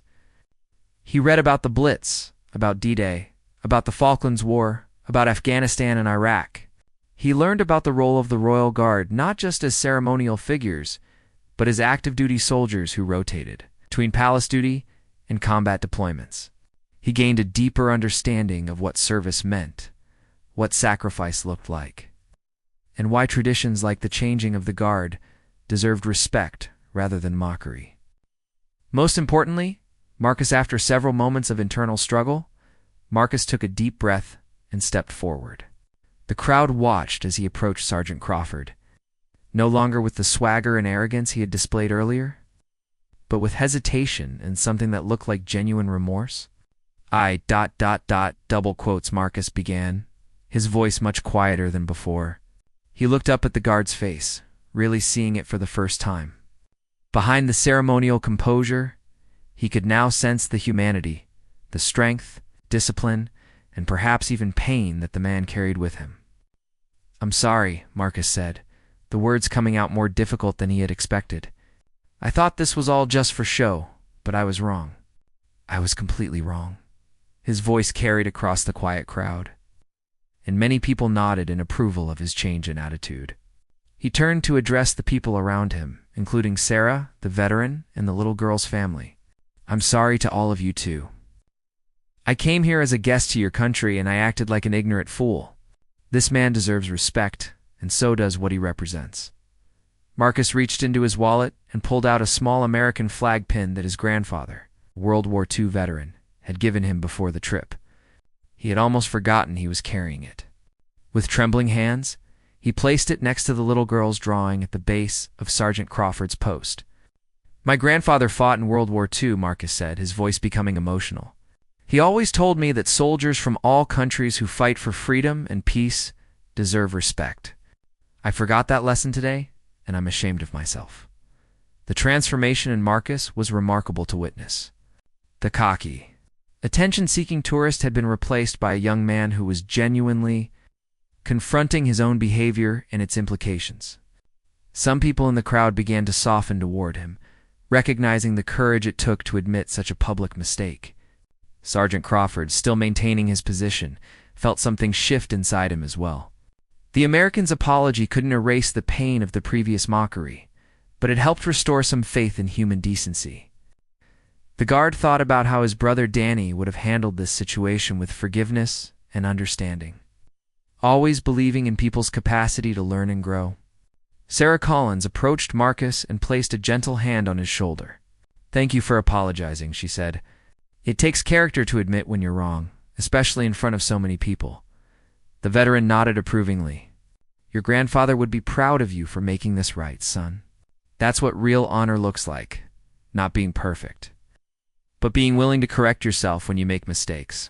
He read about the Blitz, about D-Day, about the Falklands War, about Afghanistan and Iraq. He learned about the role of the Royal Guard not just as ceremonial figures, but as active-duty soldiers who rotated between palace duty and combat deployments. He gained a deeper understanding of what service meant, what sacrifice looked like, and why traditions like the changing of the Guard deserved respect rather than mockery. Most importantly, after several moments of internal struggle, Marcus took a deep breath and stepped forward. The crowd watched as he approached Sergeant Crawford, no longer with the swagger and arrogance he had displayed earlier, but with hesitation and something that looked like genuine remorse. Double quotes, Marcus began, his voice much quieter than before. He looked up at the guard's face, really seeing it for the first time. Behind the ceremonial composure, he could now sense the humanity, the strength, discipline, and perhaps even pain that the man carried with him. "I'm sorry," Marcus said, the words coming out more difficult than he had expected. "I thought this was all just for show, but I was wrong. I was completely wrong." His voice carried across the quiet crowd, and many people nodded in approval of his change in attitude. He turned to address the people around him, including Sarah, the veteran, and the little girl's family. "I'm sorry to all of you too. I came here as a guest to your country and I acted like an ignorant fool. This man deserves respect, and so does what he represents." Marcus reached into his wallet and pulled out a small American flag pin that his grandfather, a World War II veteran, had given him before the trip. He had almost forgotten he was carrying it. With trembling hands, he placed it next to the little girl's drawing at the base of Sergeant Crawford's post. "My grandfather fought in World War II," Marcus said, his voice becoming emotional. "He always told me that soldiers from all countries who fight for freedom and peace deserve respect. I forgot that lesson today, and I'm ashamed of myself." The transformation in Marcus was remarkable to witness. The cocky, attention-seeking tourist had been replaced by a young man who was genuinely confronting his own behavior and its implications. Some people in the crowd began to soften toward him, recognizing the courage it took to admit such a public mistake. Sergeant Crawford, still maintaining his position, felt something shift inside him as well. The American's apology couldn't erase the pain of the previous mockery, but it helped restore some faith in human decency. The guard thought about how his brother Danny would have handled this situation with forgiveness and understanding, always believing in people's capacity to learn and grow. Sarah Collins approached Marcus and placed a gentle hand on his shoulder. "Thank you for apologizing," she said. "It takes character to admit when you're wrong, especially in front of so many people." The veteran nodded approvingly. "Your grandfather would be proud of you for making this right, son. That's what real honor looks like, not being perfect, but being willing to correct yourself when you make mistakes."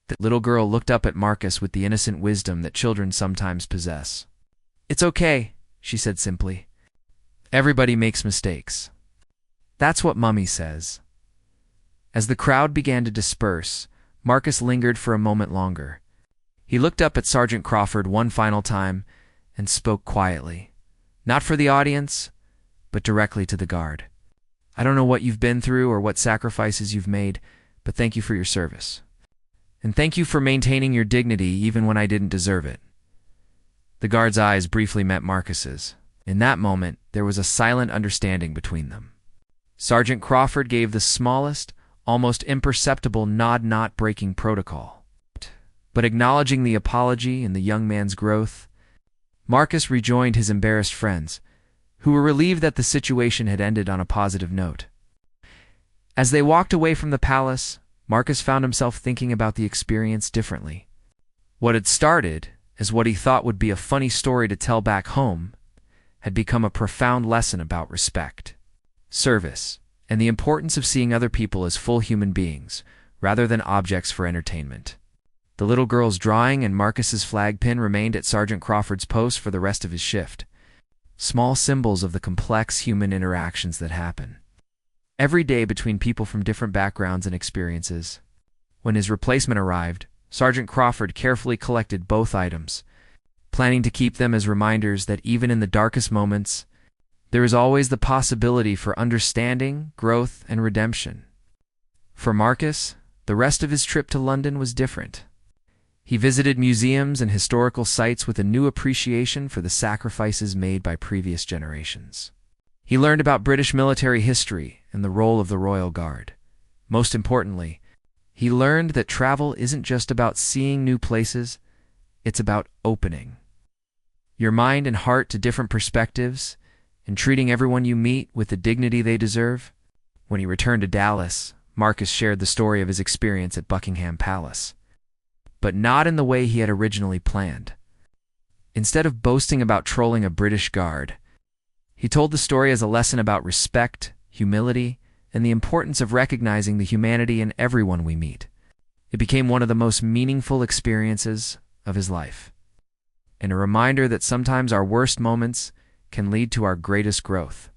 The little girl looked up at Marcus with the innocent wisdom that children sometimes possess. "It's okay," she said simply. "Everybody makes mistakes. That's what Mummy says." As the crowd began to disperse, Marcus lingered for a moment longer. He looked up at Sergeant Crawford one final time and spoke quietly, not for the audience, but directly to the guard. "I don't know what you've been through or what sacrifices you've made, but thank you for your service. And thank you for maintaining your dignity even when I didn't deserve it." The guard's eyes briefly met Marcus's. In that moment, there was a silent understanding between them. Sergeant Crawford gave the smallest, almost imperceptible nod, not breaking protocol. But acknowledging the apology and the young man's growth, Marcus rejoined his embarrassed friends, who were relieved that the situation had ended on a positive note. As they walked away from the palace, Marcus found himself thinking about the experience differently. What had started as what he thought would be a funny story to tell back home had become a profound lesson about respect, service, and the importance of seeing other people as full human beings rather than objects for entertainment. The little girl's drawing and Marcus's flag pin remained at Sergeant Crawford's post for the rest of his shift, small symbols of the complex human interactions that happen every day between people from different backgrounds and experiences. When his replacement arrived, Sergeant Crawford carefully collected both items, planning to keep them as reminders that even in the darkest moments, there is always the possibility for understanding, growth, and redemption. For Marcus, the rest of his trip to London was different. He visited museums and historical sites with a new appreciation for the sacrifices made by previous generations. He learned about British military history and the role of the Royal Guard. Most importantly, he learned that travel isn't just about seeing new places, it's about opening your mind and heart to different perspectives and treating everyone you meet with the dignity they deserve. When he returned to Dallas, Marcus shared the story of his experience at Buckingham Palace, but not in the way he had originally planned. Instead of boasting about trolling a British guard, he told the story as a lesson about respect, humility, and the importance of recognizing the humanity in everyone we meet. It became one of the most meaningful experiences of his life, and a reminder that sometimes our worst moments can lead to our greatest growth.